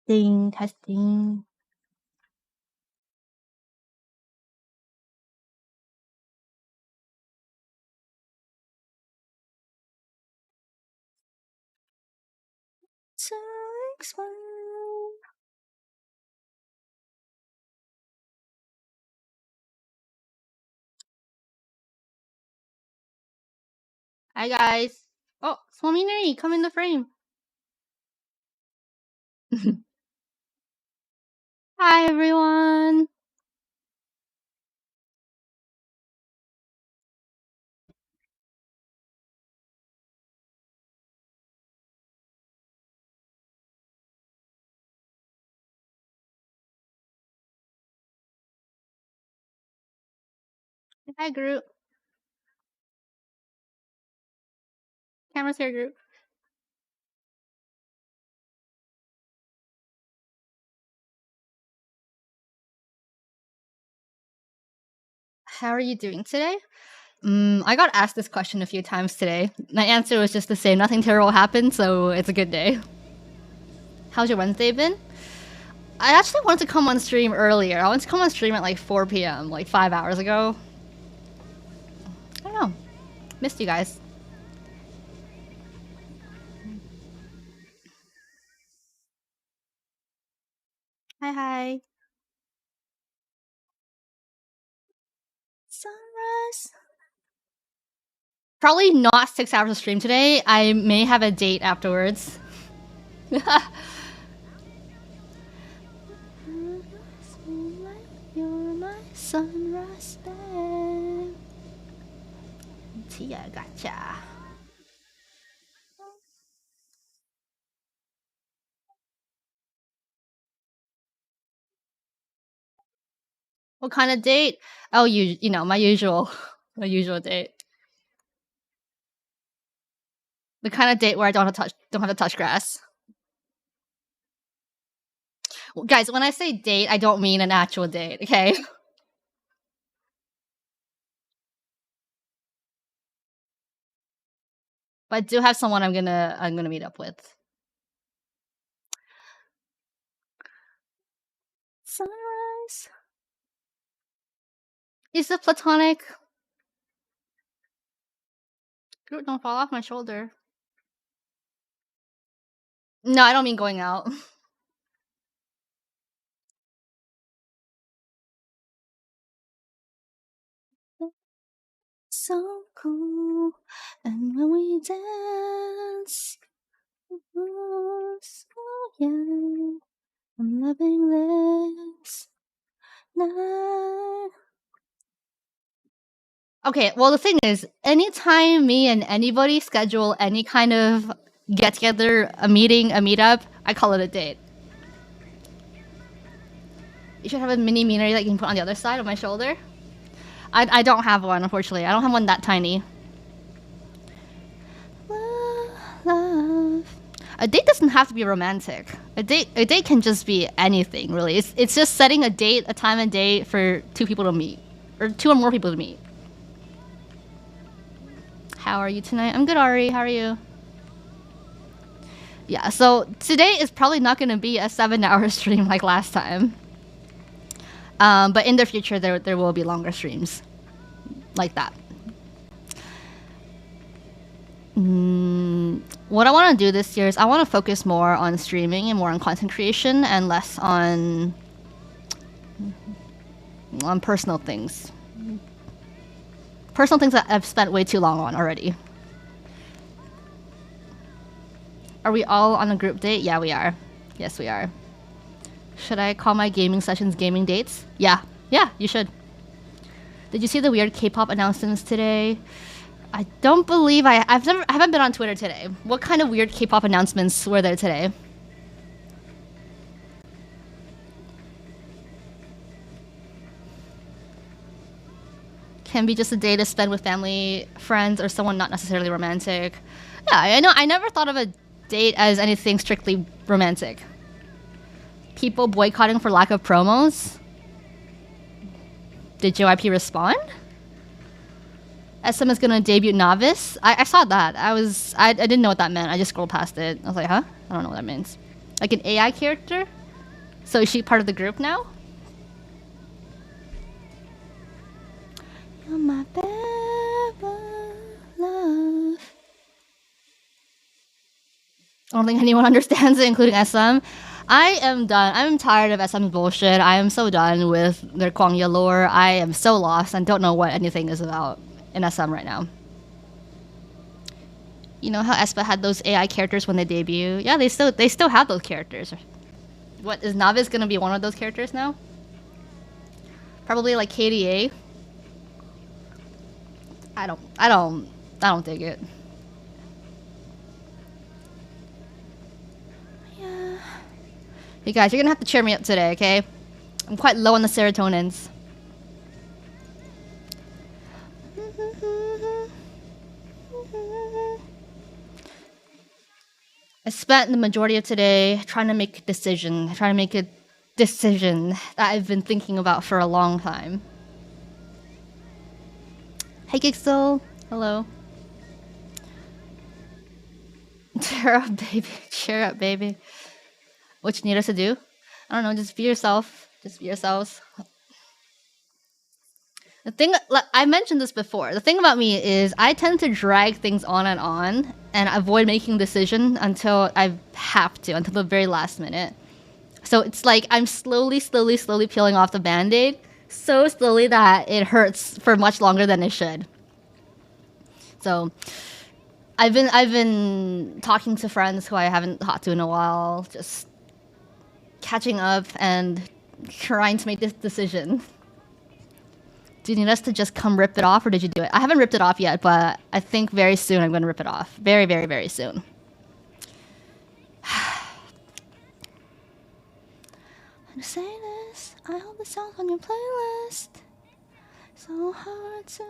Testing. So explain. Hi guys. Oh, Swamini, come in the frame. Hi everyone. Hi group. Camera's here group. How are you doing today? I got asked this question a few times today. My answer was just the same. Nothing terrible happened, so it's a good day. How's your Wednesday been? I actually wanted to come on stream earlier. I wanted to come on stream at like 4 p.m., like 5 hours ago. I don't know. Missed you guys. Hi. Sunrise. Probably not 6 hours of stream today. I may have a date afterwards. You're my sunrise babe. Tia, gotcha. What kind of date? Oh, you know, my usual date. The kind of date where I don't have to touch grass. Well, guys, when I say date, I don't mean an actual date, okay? But I do have someone I'm gonna meet up with. Sunrise. Is it platonic? Don't fall off my shoulder. No, I don't mean going out. So cool, and when we dance, oh, so young, I'm loving this night. Okay, well the thing is, anytime me and anybody schedule any kind of get together, a meeting, a meetup, I call it a date. You should have a mini meanery that you can put on the other side of my shoulder. I don't have one, unfortunately. I don't have one that tiny. Love. A date doesn't have to be romantic. A date can just be anything, really. It's just setting a date, a time and date for two people to meet, or two or more people to meet. How are you tonight? I'm good, Ari. How are you? Yeah, so today is probably not going to be a 7-hour stream like last time. But in the future, there will be longer streams like that. What I want to do this year is I want to focus more on streaming and more on content creation and less on personal things. Personal things that I've spent way too long on already. Are we all on a group date? Yeah, we are. Yes, we are. Should I call my gaming sessions gaming dates? Yeah. Yeah, you should. Did you see the weird K-pop announcements today? I don't believe I haven't been on Twitter today. What kind of weird K-pop announcements were there today? Can be just a day to spend with family, friends, or someone not necessarily romantic. Yeah, I know. I never thought of a date as anything strictly romantic. People boycotting for lack of promos. Did JYP respond? SM is gonna debut Novice. I saw that. I didn't know what that meant. I just scrolled past it. I was like, huh? I don't know what that means. Like an AI character? So is she part of the group now? You're my better love. I don't think anyone understands it, including SM. I am done. I'm tired of SM's bullshit. I am so done with their Kwangya lore. I am so lost and don't know what anything is about in SM right now. You know how aespa had those AI characters when they debut? Yeah, they still have those characters. What is Navis gonna be one of those characters now? Probably like KDA. I don't dig it. Yeah. Hey guys, you're gonna have to cheer me up today, okay? I'm quite low on the serotonins. I spent the majority of today trying to make a decision, that I've been thinking about for a long time. Hey Gixel, hello. Cheer up, baby. Cheer up, baby. What you need us to do? I don't know, just be yourself. Just be yourselves. The thing, like, I mentioned this before. The thing about me is I tend to drag things on and avoid making a decision until I have to, until the very last minute. So it's like I'm slowly peeling off the band-aid, so slowly that it hurts for much longer than it should. So I've been talking to friends who I haven't talked to in a while, just catching up and trying to make this decision. Do you need us to just come rip it off, or did you do it? I haven't ripped it off yet, but I think very soon I'm going to rip it off. Very, very, very soon. I'm say this. I hope the song's on your playlist. So hard to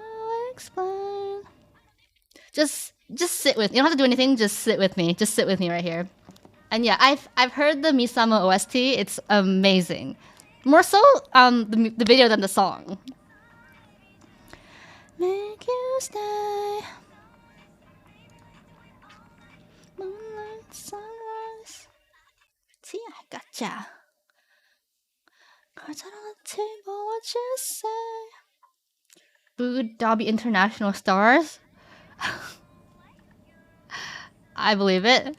explain. Just sit with me. You don't have to do anything. Just sit with me. Just sit with me right here. And yeah, I've heard the Misama OST. It's amazing. More so the video than the song. Make you stay. Moonlight sunrise. See, I gotcha. Cards out on the table, what you say? Boo Dobby International Stars? I believe it.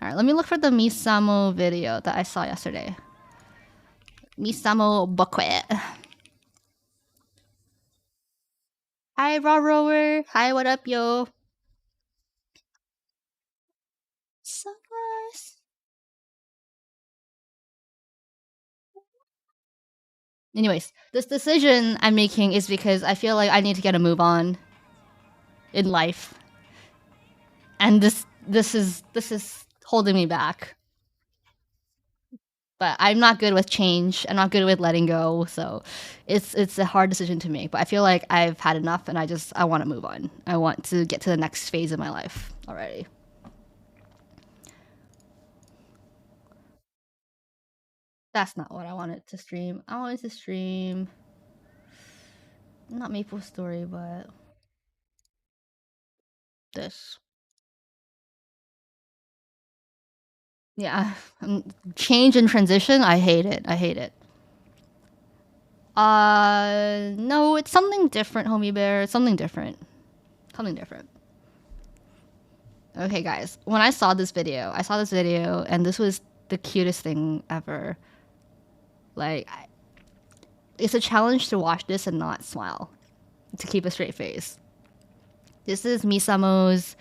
Alright, let me look for the Misamo video that I saw yesterday. Misamo Bokwe. Hi, Raw Rower. Hi, what up, yo? Sunrise. Anyways, this decision I'm making is because I feel like I need to get a move on in life. And this is holding me back. But I'm not good with change. I'm not good with letting go. So it's a hard decision to make. But I feel like I've had enough and I want to move on. I want to get to the next phase of my life already. That's not what I wanted to stream. I wanted to stream not Maple Story, but this. Yeah, change and transition. I hate it. I hate it. No, it's something different, homie bear. It's something different. Something different. Okay, guys. When I saw this video, and this was the cutest thing ever. Like, it's a challenge to watch this and not smile, to keep a straight face. This is Misamo's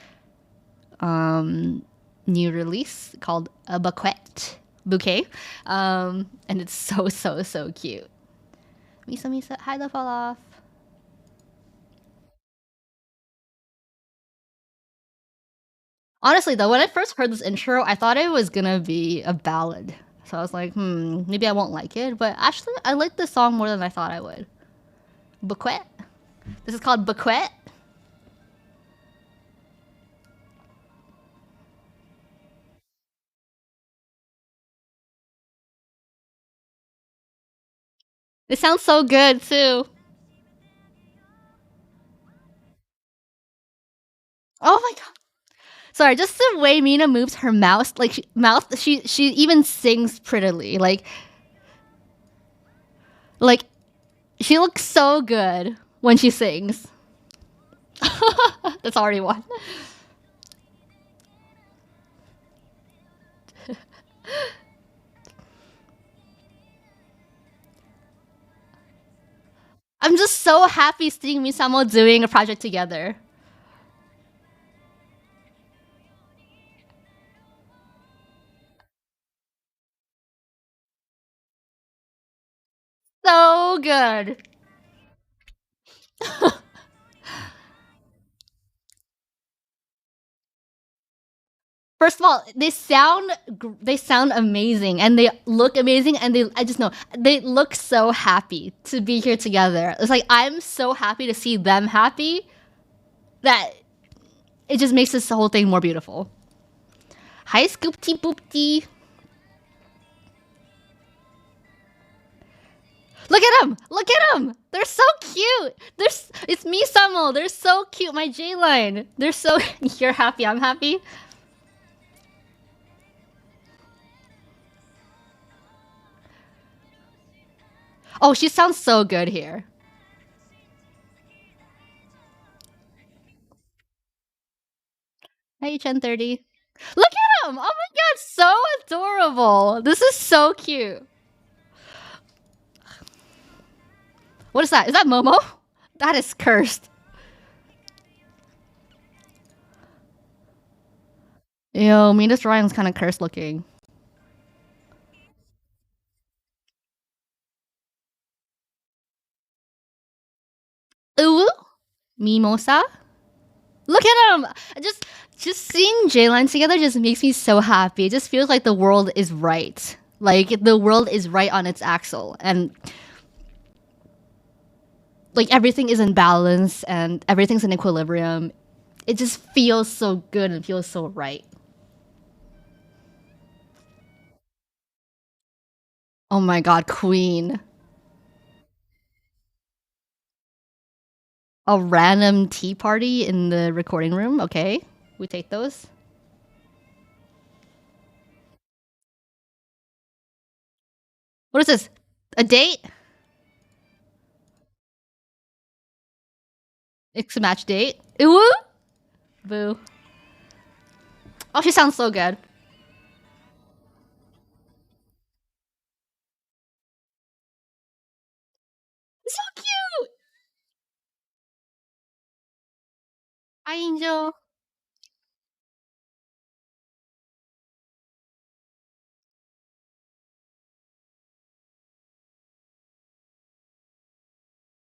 new release called a bouquet, and it's so cute. Misa, hi the fall off. Honestly though, when I first heard this intro, I thought it was gonna be a ballad. So I was like, maybe I won't like it. But actually, I like this song more than I thought I would. Bouquet. This is called Bouquet. It sounds so good too. Oh my god. Sorry, just the way Mina moves her mouth, like she even sings prettily. Like she looks so good when she sings. That's already one. I'm just so happy seeing Misamo doing a project together. So good. First of all, they sound amazing and they look amazing and they I just know they look so happy to be here together. It's like I'm so happy to see them happy that it just makes this whole thing more beautiful. Hi Scoopty Boopty. Look at them! Look at them! They're so cute. It's me, Samo. They're so cute. My J line. They're so. You're happy. I'm happy. Oh, she sounds so good here. Hey, 10:30. Look at him! Oh my god, so adorable. This is so cute. What is that? Is that Momo? That is cursed. Yo, Mina's drawing's kind of cursed looking. Ooh, Mimosa. Look at him. Just seeing J-Line together just makes me so happy. It just feels like the world is right. Like the world is right on its axle, and like everything is in balance and everything's in equilibrium. It just feels so good and feels so right. Oh my god, Queen. A random tea party in the recording room. Okay, we take those. What is this? A date? It's a match date. Ooh, boo. Oh, she sounds so good. So cute. Hi, Angel.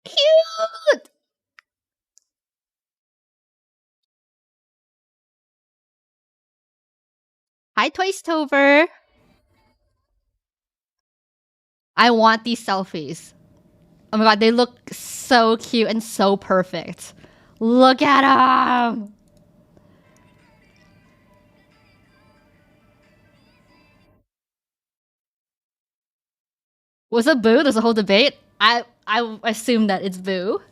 Cute. Hi, Toystover. I want these selfies. Oh my god, they look so cute and so perfect. Look at them. Was it Boo? There's a whole debate. I assume that it's Boo.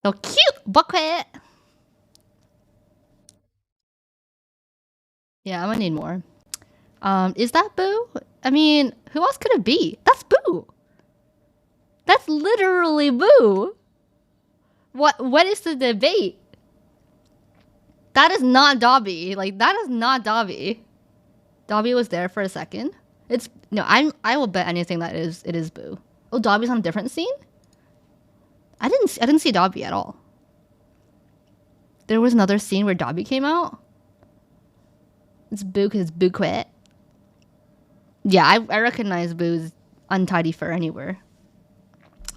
So cute, bucket. Yeah, I'm gonna need more. Is that Boo? I mean, who else could it be? That's Boo. That's literally Boo. What is the debate? That is not Dobby. Like that is not Dobby. Dobby was there for a second. It's no, I will bet anything that it is Boo. Oh, Dobby's on a different scene? I didn't see Dobby at all. There was another scene where Dobby came out. It's Boo because Boo quit. Yeah, I recognize Boo's untidy fur anywhere.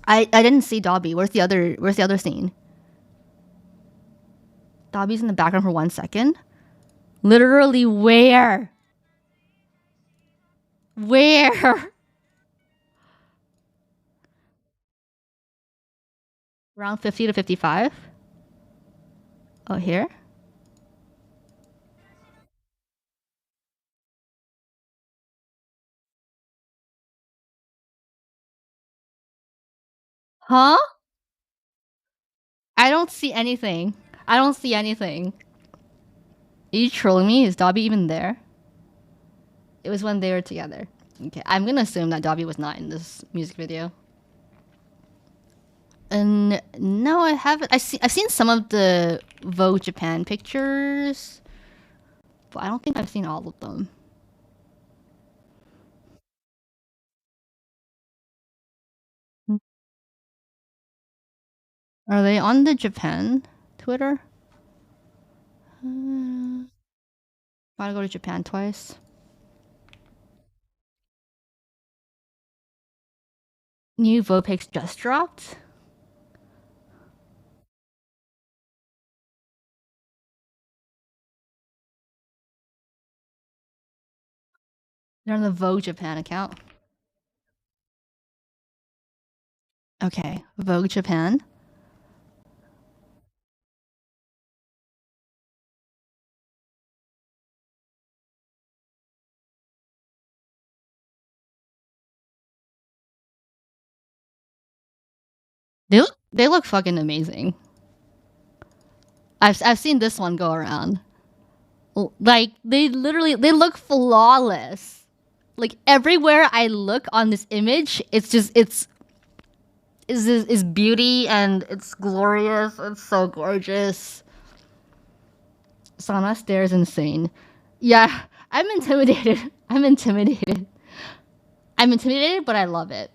I didn't see Dobby. Where's the other scene? Dobby's in the background for 1 second. Literally where? Where? Around 50 to 55? Oh, here? Huh? I don't see anything. I don't see anything. Are you trolling me? Is Dobby even there? It was when they were together. Okay, I'm gonna assume that Dobby was not in this music video. And no, I haven't. I've seen some of the Vogue Japan pictures, but I don't think I've seen all of them. Are they on the Japan Twitter? Gotta go to Japan twice. New Vogue pics just dropped. They're on the Vogue Japan account. Okay, Vogue Japan. They look fucking amazing. I've seen this one go around. Like they look flawless. Like everywhere I look on this image, it's beauty and it's glorious. It's so gorgeous. Sana stares insane. Yeah, I'm intimidated. I'm intimidated. I'm intimidated, but I love it.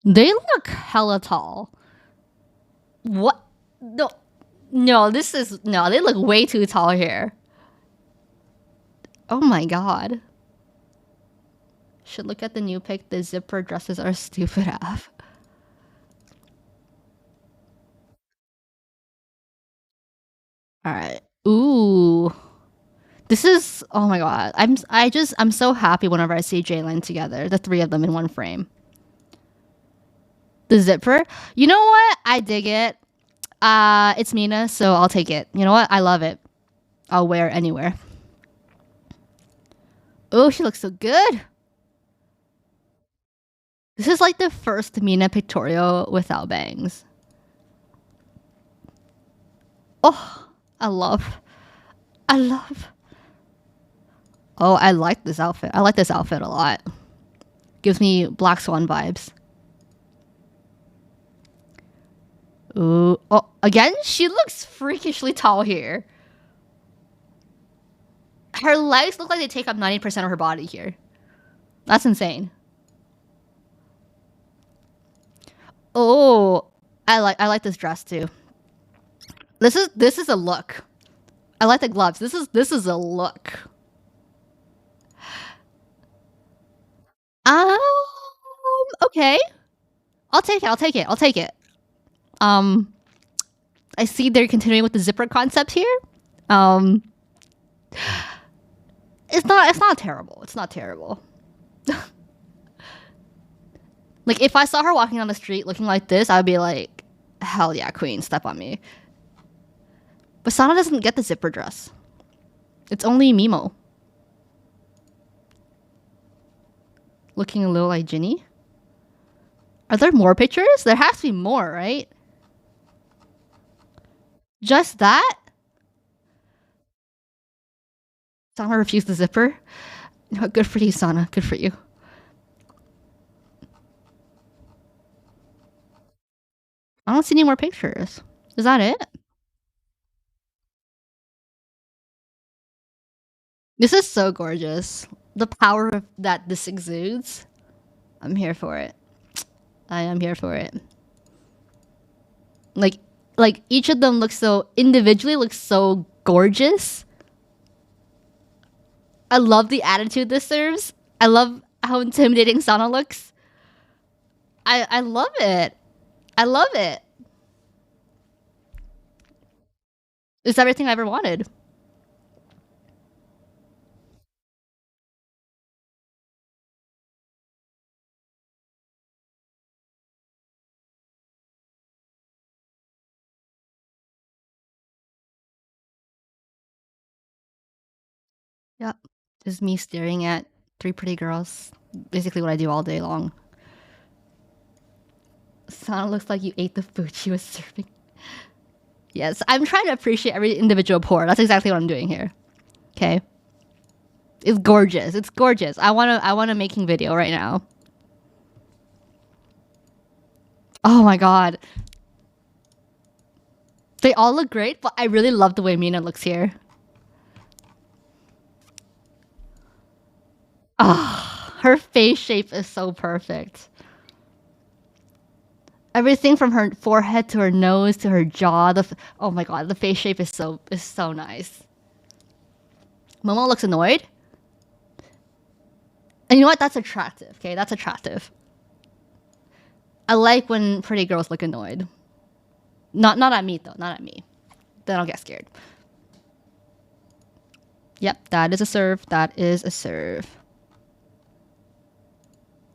They look hella tall. What? No, no. This is no. They look way too tall here. Oh my god. Should look at the new pic. The zipper dresses are stupid af. All right. Ooh. This is oh my god. I'm so happy whenever I see Jalen together. The three of them in one frame. The zipper. You know what? I dig it. It's Mina, so I'll take it. You know what? I love it. I'll wear it anywhere. Oh, she looks so good. This is like the first Mina pictorial without bangs. Oh, I love. I love. Oh, I like this outfit. I like this outfit a lot. Gives me Black Swan vibes. Ooh. Oh, again, she looks freakishly tall here. Her legs look like they take up 90% of her body here. That's insane. Oh, I like this dress too. This is a look. I like the gloves. This is a look. Um. Okay. I'll take it. I'll take it. I'll take it. Um. I see they're continuing with the zipper concept here. Um. It's not terrible. It's not terrible. Like if I saw her walking down the street looking like this, I'd be like, hell yeah, queen, step on me. But Sana doesn't get the zipper dress. It's only Mimo. Looking a little like Ginny. Are there more pictures? There has to be more, right? Just that? Sana refused the zipper? No, good for you, Sana. Good for you. I don't see any more pictures. Is that it? This is so gorgeous. The power that this exudes. I'm here for it. I am here for it. Like each of them looks so individually looks so gorgeous. I love the attitude this serves. I love how intimidating Sana looks. I love it. I love it. It's everything I ever wanted. Yep. Just me staring at Three pretty girls. Basically what I do all day long. Sana looks like you ate the food she was serving. Yes, I'm trying to appreciate every individual pour. That's exactly what I'm doing here. Okay. It's gorgeous. It's gorgeous. I want a making video right now. Oh my god. They all look great, but I really love the way Mina looks here. Ah, her face shape is so perfect. Everything from her forehead to her nose to her jaw. Oh my god, the face shape is so nice. Momo looks annoyed. And you know what? That's attractive. Okay, that's attractive. I like when pretty girls look annoyed. Not at me though. Not at me. Then I'll get scared. Yep, that is a serve. That is a serve.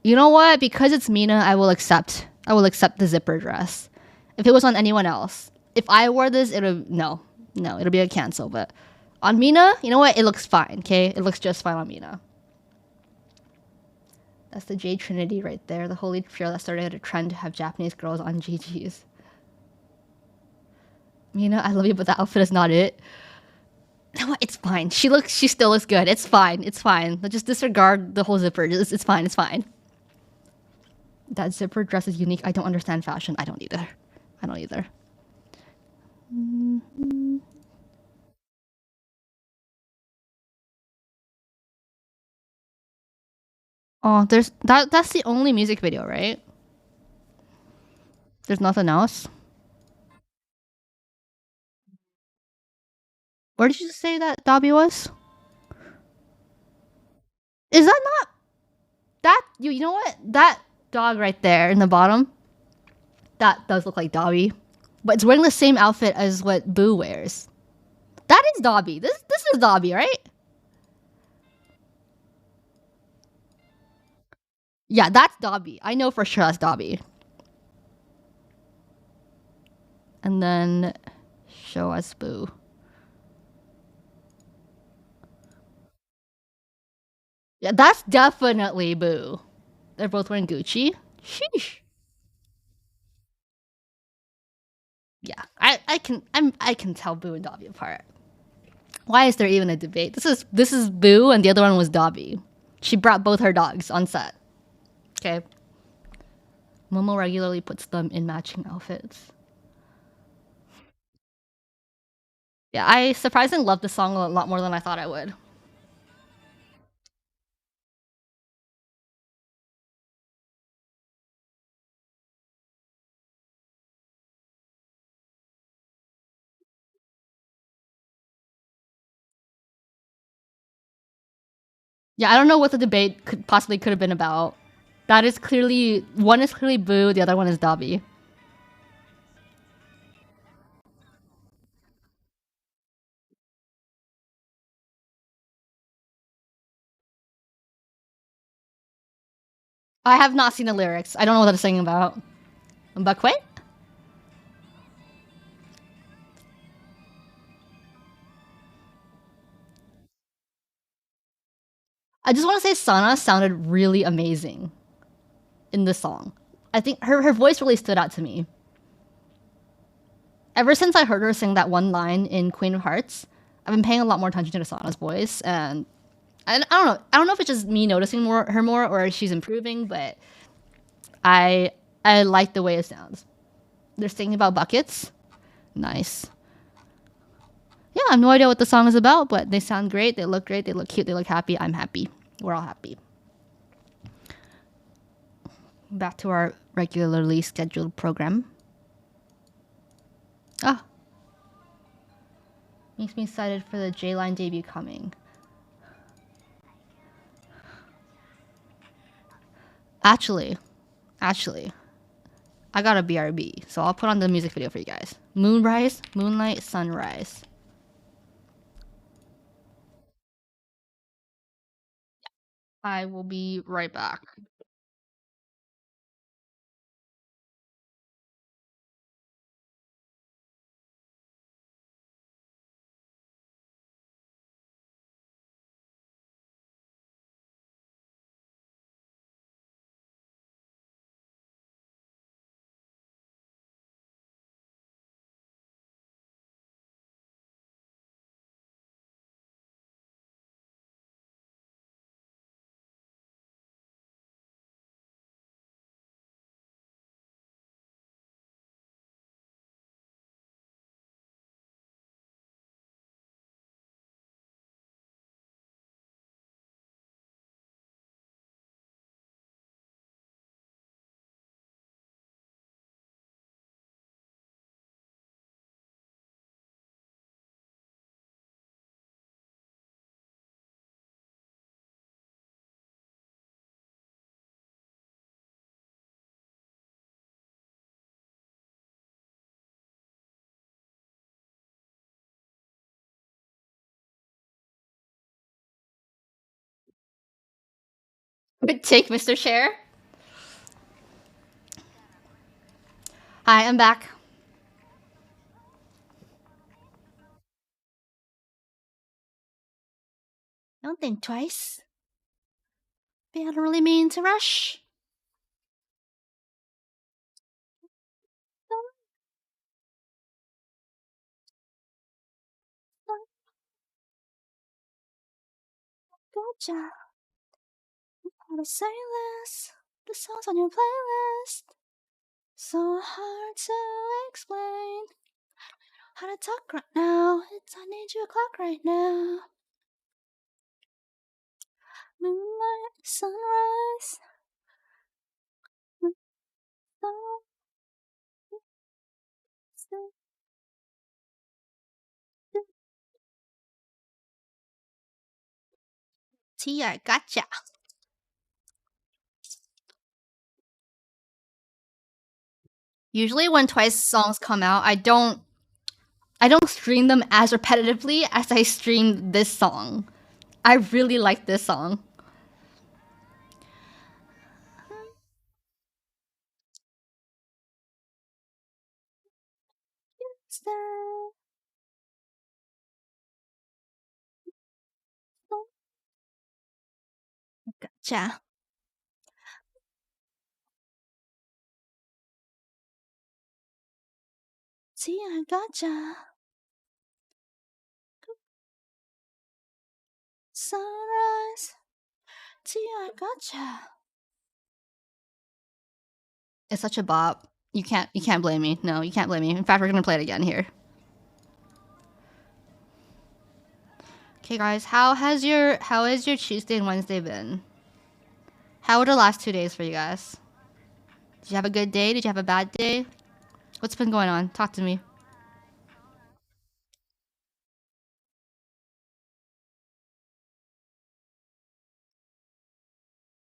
You know what? Because it's Mina, I will accept. I will accept the zipper dress. If it was on anyone else, if I wore this, it'll be a cancel. But on Mina, you know what? It looks fine. Okay, it looks just fine on Mina. That's the J Trinity right there, the holy trio that started a trend to have Japanese girls on GGs. Mina, I love you, but that outfit is not it. You know what? It's fine. She still looks good. It's fine. It's fine. Let's just disregard the whole zipper. It's fine. It's fine. That zipper dress is unique. I don't understand fashion. I don't either. I don't either. Oh, that's the only music video, right? There's nothing else. Where did you say that Dobby was? Is that not that you know what? That dog right there in the bottom, that does look like Dobby. But it's wearing the same outfit as what Boo wears. That is Dobby. This is Dobby, right? Yeah, that's Dobby. I know for sure that's Dobby. And then show us Boo. Yeah, that's definitely Boo. They're both wearing Gucci. Sheesh. Yeah, I can tell Boo and Dobby apart. Why is there even a debate? This is Boo and the other one was Dobby. She brought both her dogs on set. Okay. Momo regularly puts them in matching outfits. Yeah, I surprisingly love the song a lot more than I thought I would. Yeah, I don't know what the debate could have been about. That is clearly one is clearly Boo, the other one is Dobby. I have not seen the lyrics. I don't know what they're singing about. But wait, I just want to say Sana sounded really amazing in this song. I think her voice really stood out to me. Ever since I heard her sing that one line in Queen of Hearts, I've been paying a lot more attention to Sana's voice, and I don't know. I don't know if it's just me noticing her more or she's improving, but I like the way it sounds. They're singing about buckets. Nice. Yeah, I have no idea what the song is about, but they sound great. They look great. They look cute. They look happy. I'm happy. We're all happy. Back to our regularly scheduled program. Ah, makes me excited for the J Line debut coming. Actually, I got a BRB, so I'll put on the music video for you guys. Moonrise, Moonlight, Sunrise. I will be right back. Take Mr. Chair. Hi, I'm back. Don't think twice. But I don't really mean to rush. Gotcha. How to say this? The songs on your playlist. So hard to explain. How to talk right now. It's I need your clock right now. Moonlight, sunrise. Tia, gotcha. Usually when Twice songs come out, I don't stream them as repetitively as I stream this song. I really like this song. Gotcha. Tia, gotcha. Sunrise. Tia, gotcha. It's such a bop. You can't blame me. No, you can't blame me. In fact, we're gonna play it again here. Okay, guys, how has your Tuesday and Wednesday been? How were the last 2 days for you guys? Did you have a good day? Did you have a bad day? What's been going on? Talk to me.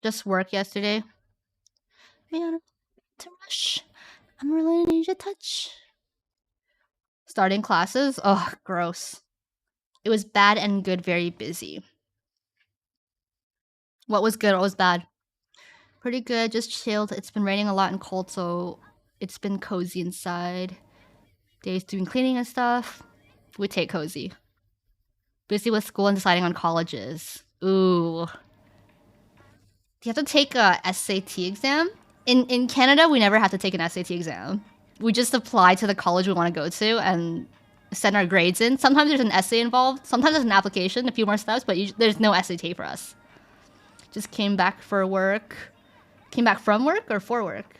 Just work yesterday. Man, to rush. I'm really need your touch. Starting classes? Oh, gross. It was bad and good, very busy. What was good? What was bad? Pretty good, just chilled. It's been raining a lot and cold, so it's been cozy inside. Days doing cleaning and stuff. We take cozy. Busy with school and deciding on colleges. Ooh. Do you have to take a SAT exam? In Canada, we never have to take an SAT exam. We just apply to the college we want to go to and send our grades in. Sometimes there's an essay involved. Sometimes there's an application, a few more steps, but there's no SAT for us. Just came back for work. Came back from work or for work?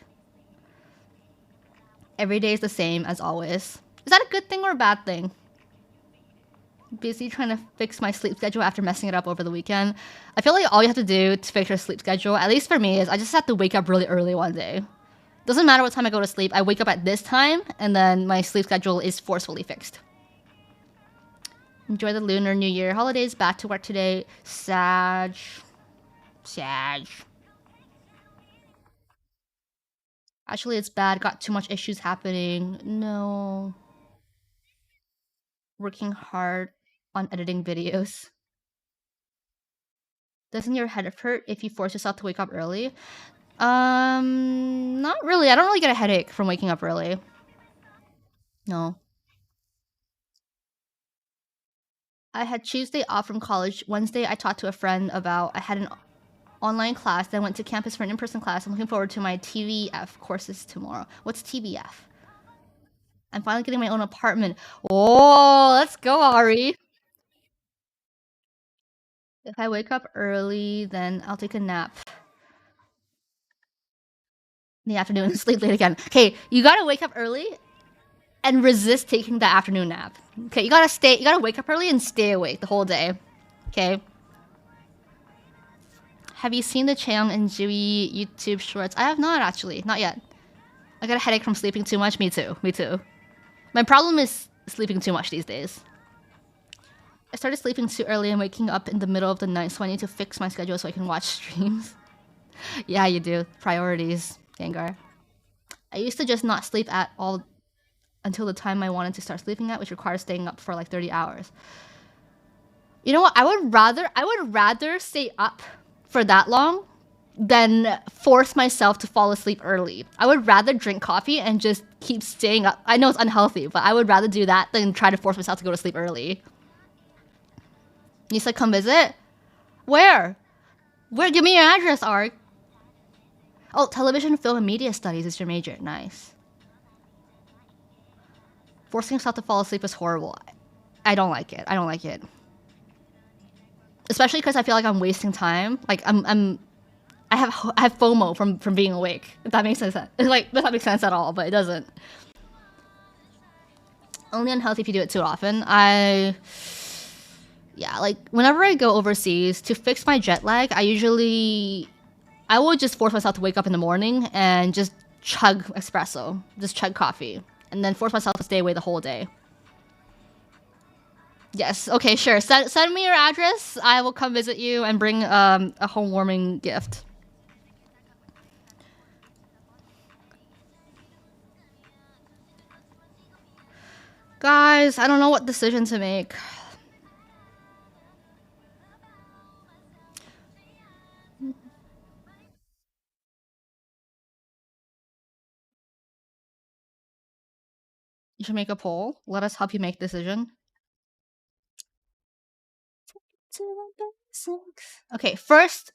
Every day is the same as always. Is that a good thing or a bad thing? Busy trying to fix my sleep schedule after messing it up over the weekend. I feel like all you have to do to fix your sleep schedule, at least for me, is I just have to wake up really early one day. Doesn't matter what time I go to sleep, I wake up at this time, and then my sleep schedule is forcefully fixed. Enjoy the Lunar New Year holidays. Back to work today. Sag. Sag. Actually, it's bad. Got too much issues happening. No. Working hard on editing videos. Doesn't your head hurt if you force yourself to wake up early? Not really. I don't really get a headache from waking up early. No. I had Tuesday off from college. Wednesday, I talked to a friend about I had an online class, then went to campus for an in-person class. I'm looking forward to my TVF courses tomorrow. What's TVF? I'm finally getting my own apartment. Oh, let's go, Ari. If I wake up early, then I'll take a nap in the afternoon and sleep late again. Okay, you gotta wake up early and resist taking the afternoon nap. Okay, you gotta wake up early and stay awake the whole day. Okay. Have you seen the Chang and Jui YouTube shorts? I have not actually, not yet. I got a headache from sleeping too much. Me too. Me too. My problem is sleeping too much these days. I started sleeping too early and waking up in the middle of the night, so I need to fix my schedule so I can watch streams. Yeah, you do. Priorities, Gengar. I used to just not sleep at all until the time I wanted to start sleeping at, which requires staying up for like 30 hours. You know what? I would rather stay up for that long than force myself to fall asleep early. I would rather drink coffee and just keep staying up. I know it's unhealthy, but I would rather do that than try to force myself to go to sleep early. You said come visit? Where? Where? Give me your address, Ark. Oh, television, film, and media studies is your major. Nice. Forcing yourself to fall asleep is horrible. I don't like it. I don't like it. Especially because I feel like I'm wasting time. Like I have FOMO from being awake. If that makes sense. Like does that make sense at all? But it doesn't. Only unhealthy if you do it too often. Yeah, like whenever I go overseas to fix my jet lag, I will just force myself to wake up in the morning and just chug espresso, just chug coffee, and then force myself to stay away the whole day. Yes, okay, sure. Send me your address. I will come visit you and bring a home warming gift. Guys, I don't know what decision to make. You should make a poll. Let us help you make a decision. Okay, first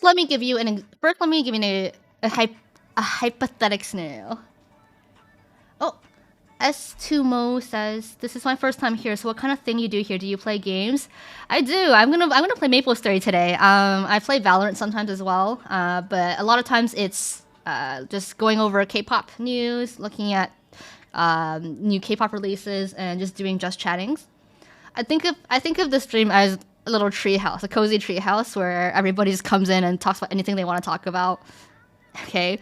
let me give you a hypothetical scenario. Oh, S2Mo says, "This is my first time here. So what kind of thing you do here? Do you play games?" I do. I'm gonna play Maple Story today. I play Valorant sometimes as well. But a lot of times it's just going over K-pop news, looking at new K-pop releases, and just doing just chattings. I think of the stream as a little tree house, a cozy tree house where everybody just comes in and talks about anything they want to talk about. Okay.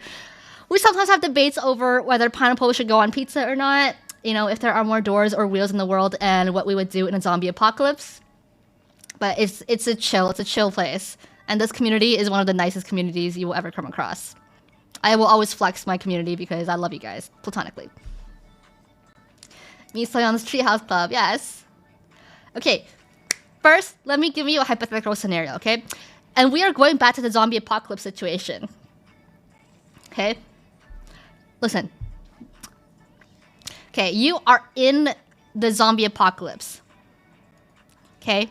We sometimes have debates over whether pineapple should go on pizza or not. You know, if there are more doors or wheels in the world, and what we would do in a zombie apocalypse. But it's a chill place, and this community is one of the nicest communities you will ever come across. I will always flex my community because I love you guys platonically. Me play on this treehouse club, yes. Okay, first let me give you a hypothetical scenario, okay? And we are going back to the zombie apocalypse situation. Okay. Listen. Okay, you are in the zombie apocalypse. Okay?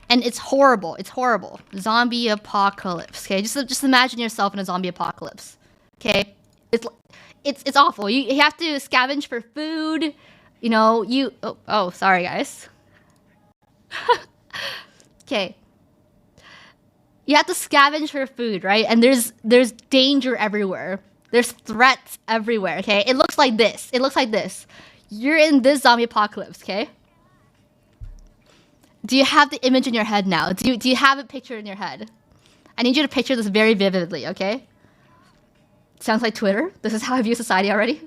And it's horrible. It's horrible. Zombie apocalypse. Okay? Just imagine yourself in a zombie apocalypse. Okay? It's awful. You have to scavenge for food. You know, oh sorry guys. Okay. You have to scavenge for food, right? And there's danger everywhere. There's threats everywhere, okay? It looks like this. It looks like this. You're in this zombie apocalypse, okay? Do you have the image in your head now? Do you have a picture in your head? I need you to picture this very vividly, okay? Sounds like Twitter. This is how I view society already.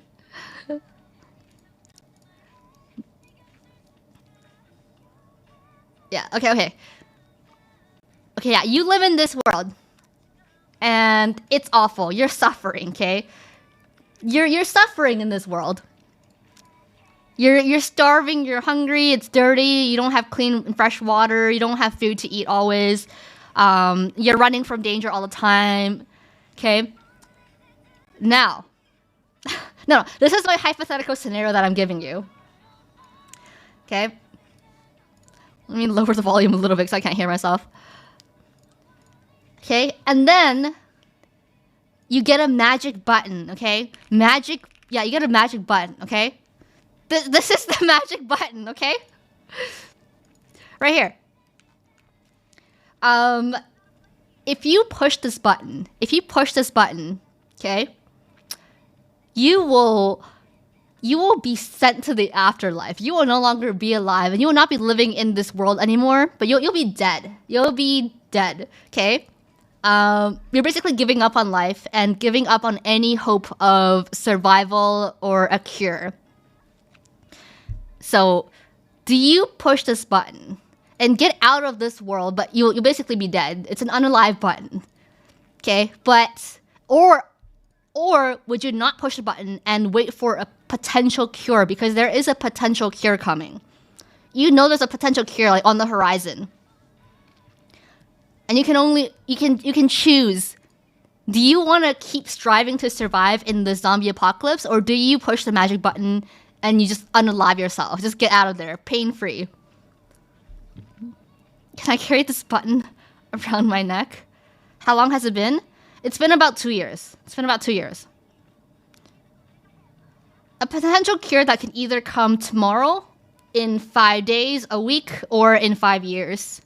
Yeah, okay. Okay, yeah, you live in this world. And it's awful. You're suffering, okay? You're suffering in this world. You're starving, you're hungry, it's dirty, you don't have clean and fresh water, you don't have food to eat always. You're running from danger all the time. Okay? Now. No, this is my hypothetical scenario that I'm giving you. Okay? Let me lower the volume a little bit so I can't hear myself. Okay, and then you get a magic button, okay? Yeah, you get a magic button, okay? This is the magic button, okay? Right here. If you push this button, okay, you will be sent to the afterlife. You will no longer be alive, and you will not be living in this world anymore, but you'll be dead. You'll be dead, okay? You're basically giving up on life and giving up on any hope of survival or a cure. So, do you push this button and get out of this world, but you'll basically be dead? It's an unalive button. Okay? But, or would you not push the button and wait for a potential cure? Because there is a potential cure coming. You know there's a potential cure like on the horizon. And you can choose. Do you want to keep striving to survive in the zombie apocalypse, or do you push the magic button and you just unalive yourself? Just get out of there, pain-free. Can I carry this button around my neck? How long has it been? It's been about 2 years. It's been about 2 years. A potential cure that can either come tomorrow, in 5 days, a week, or in 5 years.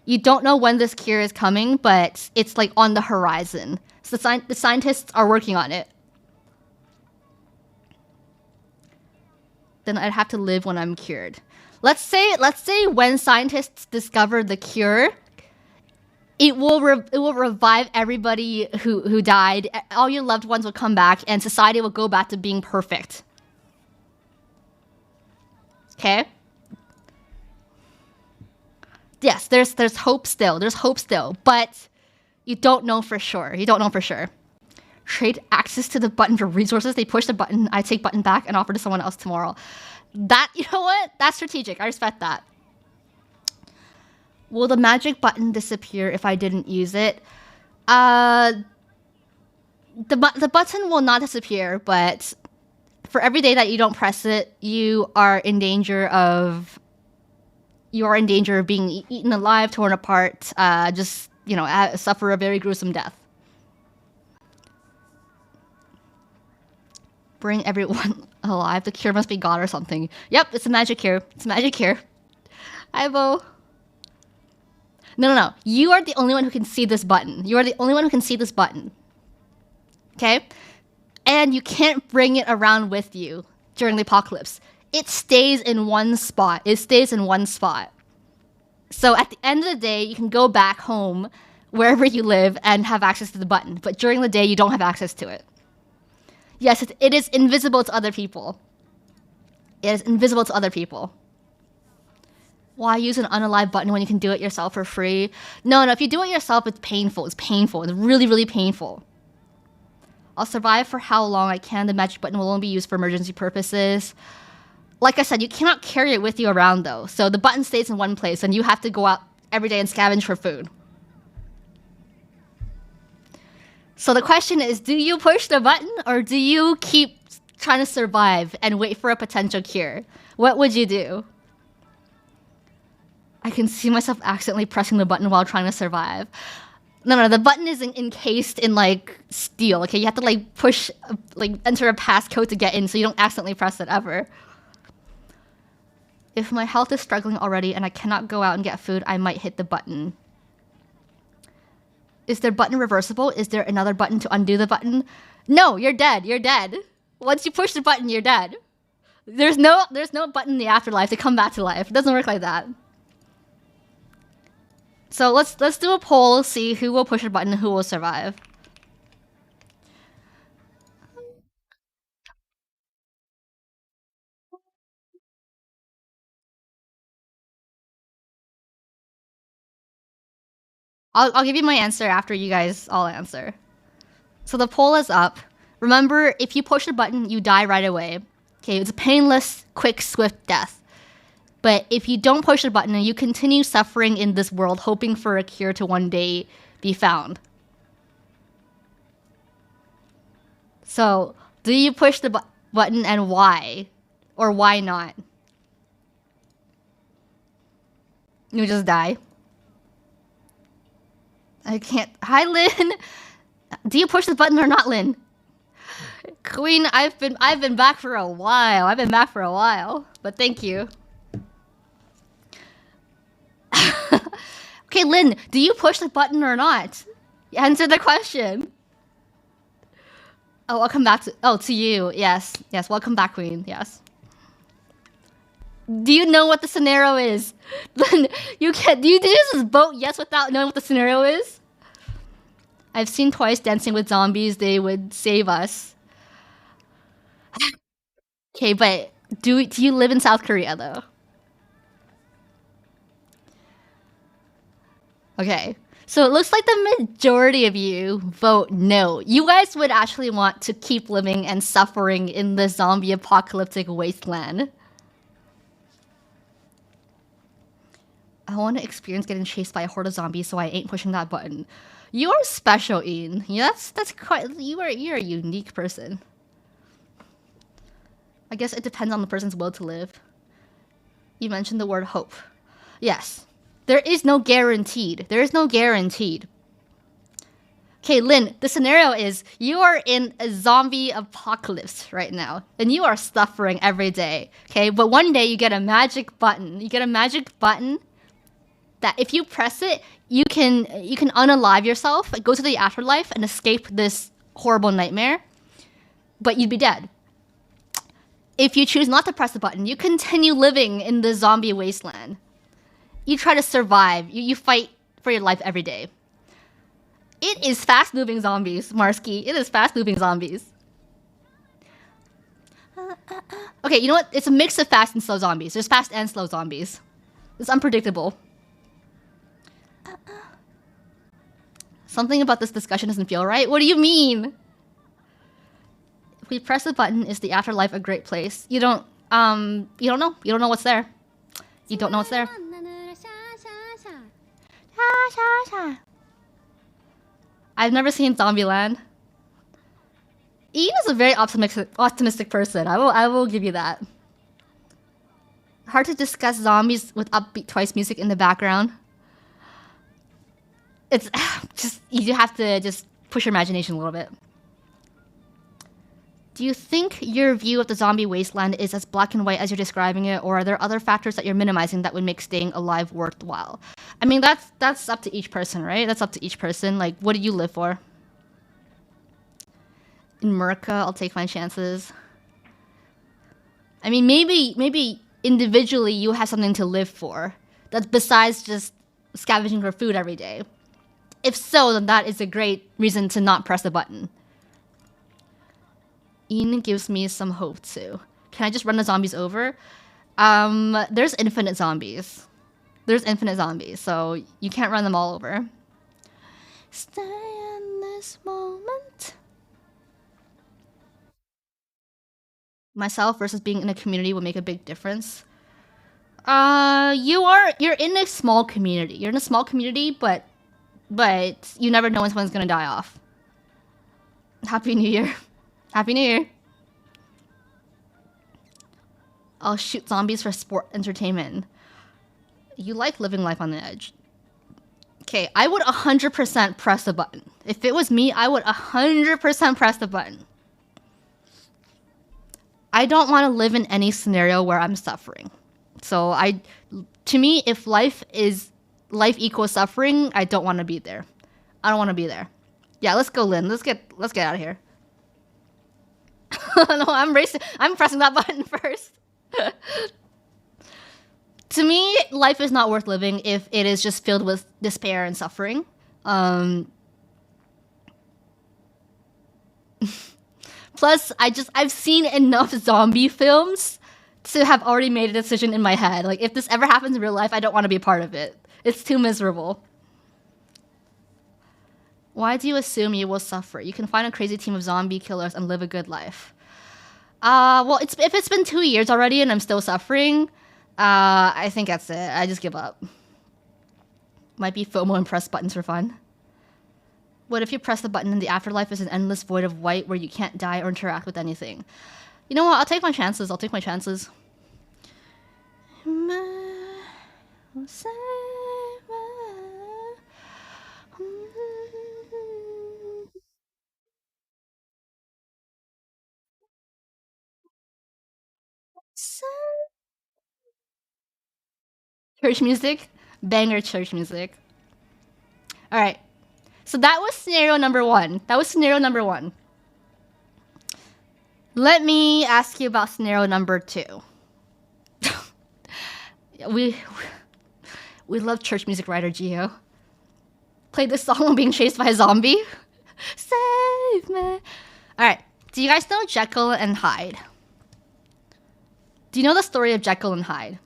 You don't know when this cure is coming, but it's like on the horizon. So the scientists are working on it. Then I'd have to live when I'm cured. Let's say when scientists discover the cure, it will revive everybody who died. All your loved ones will come back, and society will go back to being perfect. Okay? Yes, there's hope still. There's hope still, but you don't know for sure. You don't know for sure. Trade access to the button for resources. They push the button. I take button back and offer to someone else tomorrow. That, you know what? That's strategic. I respect that. Will the magic button disappear if I didn't use it? The button will not disappear, but for every day that you don't press it, you are in danger of being eaten alive, torn apart, just, you know, suffer a very gruesome death. Bring everyone alive. The cure must be God or something. Yep, it's a magic cure. It's a magic cure. Hi, Bo. No. You are the only one who can see this button. You are the only one who can see this button. Okay? And you can't bring it around with you during the apocalypse. It stays in one spot. It stays in one spot. So at the end of the day, you can go back home, wherever you live, and have access to the button. But during the day, you don't have access to it. Yes, it is invisible to other people. It is invisible to other people. Why use an unalive button when you can do it yourself for free? No, if you do it yourself, it's painful. It's painful. It's really, really painful. I'll survive for how long I can. The magic button will only be used for emergency purposes. Like I said, you cannot carry it with you around, though. So the button stays in one place, and you have to go out every day and scavenge for food. So the question is, do you push the button, or do you keep trying to survive and wait for a potential cure? What would you do? I can see myself accidentally pressing the button while trying to survive. No, the button is encased in, like, steel, okay? You have to, like, push, like, enter a passcode to get in, so you don't accidentally press it ever. If my health is struggling already and I cannot go out and get food, I might hit the button. Is their button reversible? Is there another button to undo the button? No, you're dead. You're dead. Once you push the button, you're dead. There's no button in the afterlife to come back to life. It doesn't work like that. So let's do a poll, see who will push a button and who will survive. I'll give you my answer after you guys all answer. So the poll is up. Remember, if you push the button, you die right away. Okay, it's a painless, quick, swift death. But if you don't push the button, you continue suffering in this world, hoping for a cure to one day be found. So, do you push the button, and why? Or why not? You just die. I can't. Hi, Lynn. Do you push the button or not, Lynn? Queen, I've been back for a while. But thank you. Okay, Lynn, do you push the button or not? Answer the question. Oh, I'll come back to you. Yes, welcome back, Queen. Yes. Do you know what the scenario is? Lynn, do you just vote yes without knowing what the scenario is? I've seen twice Dancing with Zombies. They would save us. Okay, but do you live in South Korea, though? Okay, so it looks like the majority of you vote no. You guys would actually want to keep living and suffering in the zombie apocalyptic wasteland. I want to experience getting chased by a horde of zombies, so I ain't pushing that button. You're special, Ian. Yeah, that's quite. You're a unique person. I guess it depends on the person's will to live. You mentioned the word hope. Yes. There is no guaranteed. There is no guaranteed. Okay, Lynn, the scenario is you are in a zombie apocalypse right now, and you are suffering every day. Okay, but one day you get a magic button. You get a magic button that if you press it, you can unalive yourself, go to the afterlife, and escape this horrible nightmare. But you'd be dead. If you choose not to press the button, you continue living in the zombie wasteland. You try to survive. You fight for your life every day. It is fast-moving zombies, Marsky. It is fast-moving zombies. Okay, you know what? It's a mix of fast and slow zombies. There's fast and slow zombies. It's unpredictable. Something about this discussion doesn't feel right. What do you mean? If we press the button, is the afterlife a great place? You don't know. You don't know what's there. You don't know what's there. I've never seen Zombieland. Ian is a very optimistic person. I will give you that. Hard to discuss zombies with upbeat Twice music in the background. It's just you have to just push your imagination a little bit. Do you think your view of the zombie wasteland is as black and white as you're describing it, or are there other factors that you're minimizing that would make staying alive worthwhile? I mean, that's up to each person, right? That's up to each person. Like, what do you live for? In Merca, I'll take my chances. I mean, maybe individually you have something to live for that's besides just scavenging for food every day. If so, then that is a great reason to not press the button. Ian gives me some hope too. Can I just run the zombies over? There's infinite zombies. There's infinite zombies, so you can't run them all over. Stay in this moment. Myself versus being in a community would make a big difference. You're in a small community. You're in a small community, but you never know when someone's gonna die off. Happy New Year. Happy New Year. I'll shoot zombies for sport entertainment. You like living life on the edge. Okay, I would 100% press the button. If it was me, I would 100% press the button. I don't want to live in any scenario where I'm suffering. So to me, if life equals suffering, I don't want to be there. I don't want to be there. Yeah, let's go, Lynn. Let's get out of here. No, I'm racing. I'm pressing that button first. To me, life is not worth living if it is just filled with despair and suffering. Plus, I've seen enough zombie films to have already made a decision in my head. Like, if this ever happens in real life, I don't want to be a part of it. It's too miserable. Why do you assume you will suffer? You can find a crazy team of zombie killers and live a good life. Well, if it's been 2 years already and I'm still suffering, I think that's it. I just give up. Might be FOMO and press buttons for fun. What if you press the button and the afterlife is an endless void of white where you can't die or interact with anything? You know what? I'll take my chances. Church music? Banger church music. Alright. So that was scenario number one. Let me ask you about scenario number two. we love church music, writer Gio. Play this song while being chased by a zombie. Save me. Alright. Do you guys know Jekyll and Hyde? Do you know the story of Jekyll and Hyde?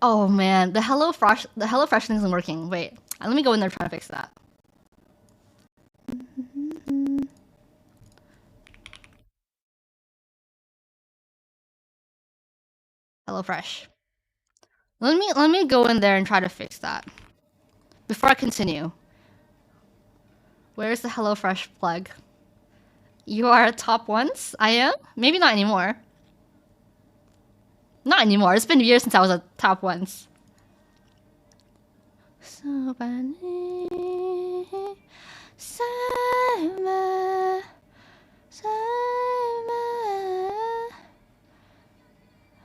Oh man, the HelloFresh thing isn't working. Wait, let me go in there and try to fix that. HelloFresh. Let me go in there and try to fix that before I continue. Where's the HelloFresh plug? You are top once? I am? Maybe not anymore. Not anymore. It's been years since I was a top once.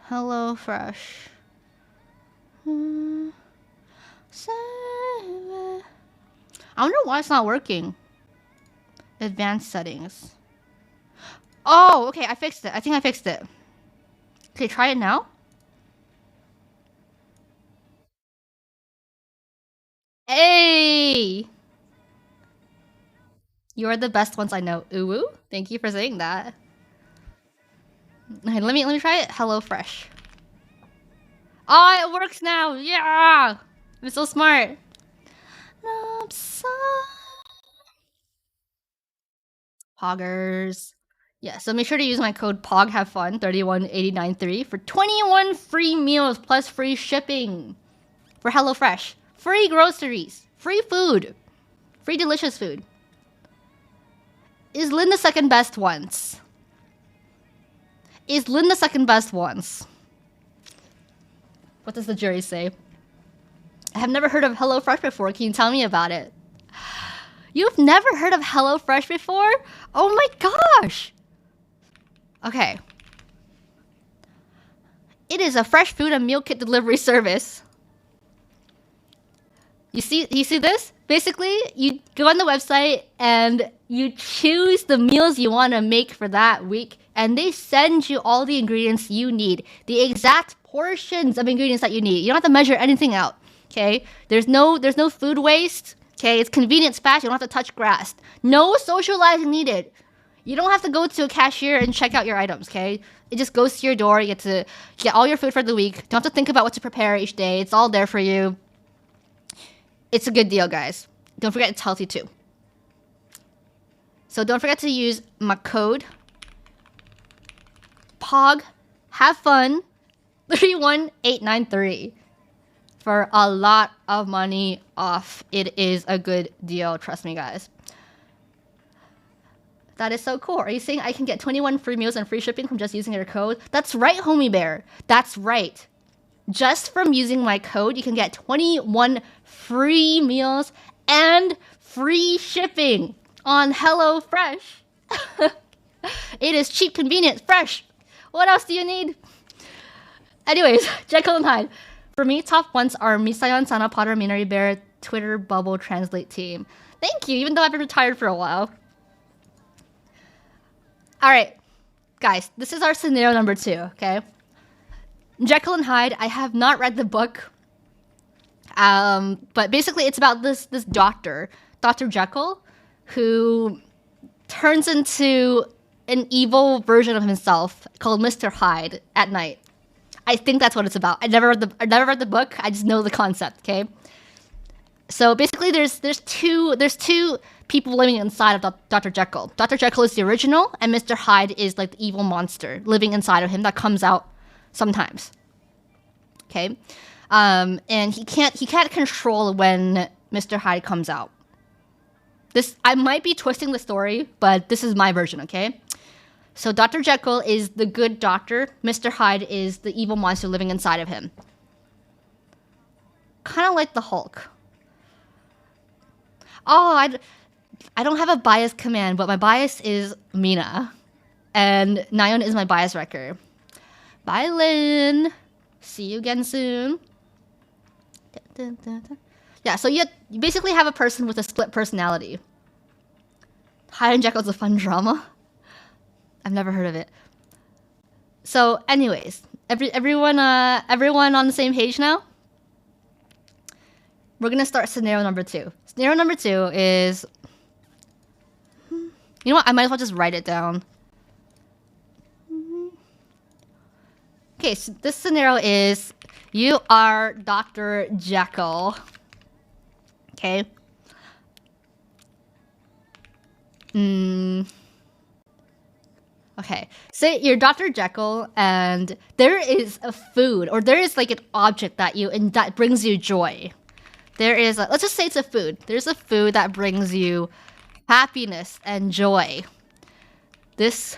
HelloFresh. I wonder why it's not working. Advanced settings. Oh, okay, I fixed it. I think I fixed it. Okay, try it now. Hey! You are the best ones I know. Ooh, thank you for saying that. Okay, let me try it. HelloFresh. Oh, it works now. Yeah! I'm so smart. Poggers. Yeah, so make sure to use my code POGHAVEFUN 31893 for 21 free meals plus free shipping for HelloFresh. Free groceries, free food, free delicious food. Is Lynn the second best once? Is Lynn the second best once? What does the jury say? I have never heard of HelloFresh before. Can you tell me about it? You've never heard of HelloFresh before? Oh my gosh! Okay. It is a fresh food and meal kit delivery service. You see this? Basically, you go on the website and you choose the meals you want to make for that week, and they send you all the ingredients you need, the exact portions of ingredients that you need. You don't have to measure anything out. Okay? There's no food waste. Okay? It's convenient, it's fast. You don't have to touch grass. No socializing needed. You don't have to go to a cashier and check out your items. Okay? It just goes to your door. You get all your food for the week. Don't have to think about what to prepare each day. It's all there for you. It's a good deal, guys. Don't forget it's healthy too. So don't forget to use my code POG have fun 31893 for a lot of money off. It is a good deal, trust me, guys. That is so cool. Are you saying I can get 21 free meals and free shipping from just using your code? That's right, homie bear. That's right. Just from using my code, you can get 21 free meals and free shipping on HelloFresh. It is cheap, convenient, fresh. What else do you need? Anyways, Jekyll and Hyde. For me, top ones are Misayon, Sana, Potter, Minari Bear, Twitter, Bubble, Translate Team. Thank you, even though I've been retired for a while. Alright, guys, this is our scenario number 2, okay? Jekyll and Hyde, I have not read the book. But basically it's about this doctor, Dr. Jekyll, who turns into an evil version of himself called Mr. Hyde at night. I think that's what it's about. I never read the book. I just know the concept, okay? So basically there's two people living inside of Dr. Jekyll. Dr. Jekyll is the original, and Mr. Hyde is like the evil monster living inside of him that comes out sometimes. Okay? And he can't control when Mr. Hyde comes out. I might be twisting the story, but this is my version, okay? So Dr. Jekyll is the good doctor. Mr. Hyde is the evil monster living inside of him. Kind of like the Hulk. Oh, I don't have a bias command, but my bias is Mina. And Nayeon is my bias wrecker. Bye, Lynn. See you again soon. Yeah, so you basically have a person with a split personality. Hyde and Jekyll's a fun drama. I've never heard of it. So, anyways, everyone on the same page now? We're gonna start scenario number 2. Scenario number 2 is... You know what? I might as well just write it down. Okay, so this scenario is... You are Dr. Jekyll. Okay? Okay, say you're Dr. Jekyll, and there is a food, or there is like an object that you and that brings you joy. There is, let's just say it's a food. There's a food that brings you happiness and joy. This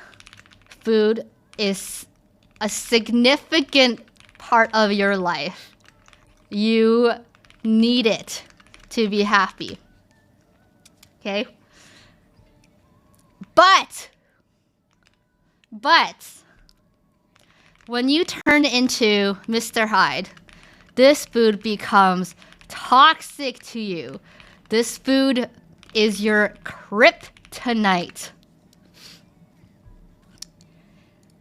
food is a significant part of your life. You need it to be happy. Okay? But when you turn into Mr. Hyde, this food becomes toxic to you. This food is your kryptonite.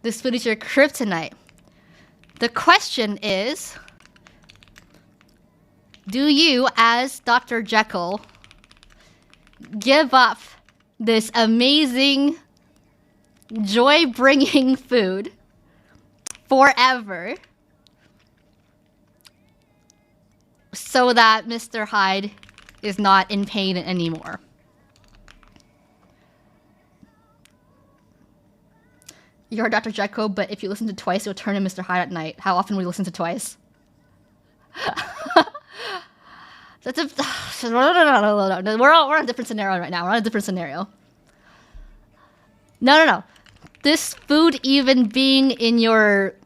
This food is your kryptonite. The question is, do you, as Dr. Jekyll, give up this amazing, joy-bringing food forever so that Mr. Hyde is not in pain anymore? You're Dr. Jekyll, but if you listen to Twice, you'll turn in Mr. Hyde at night. How often will you listen to Twice? That's a... No. We're on a different scenario right now. We're on a different scenario. No. This food even being in your...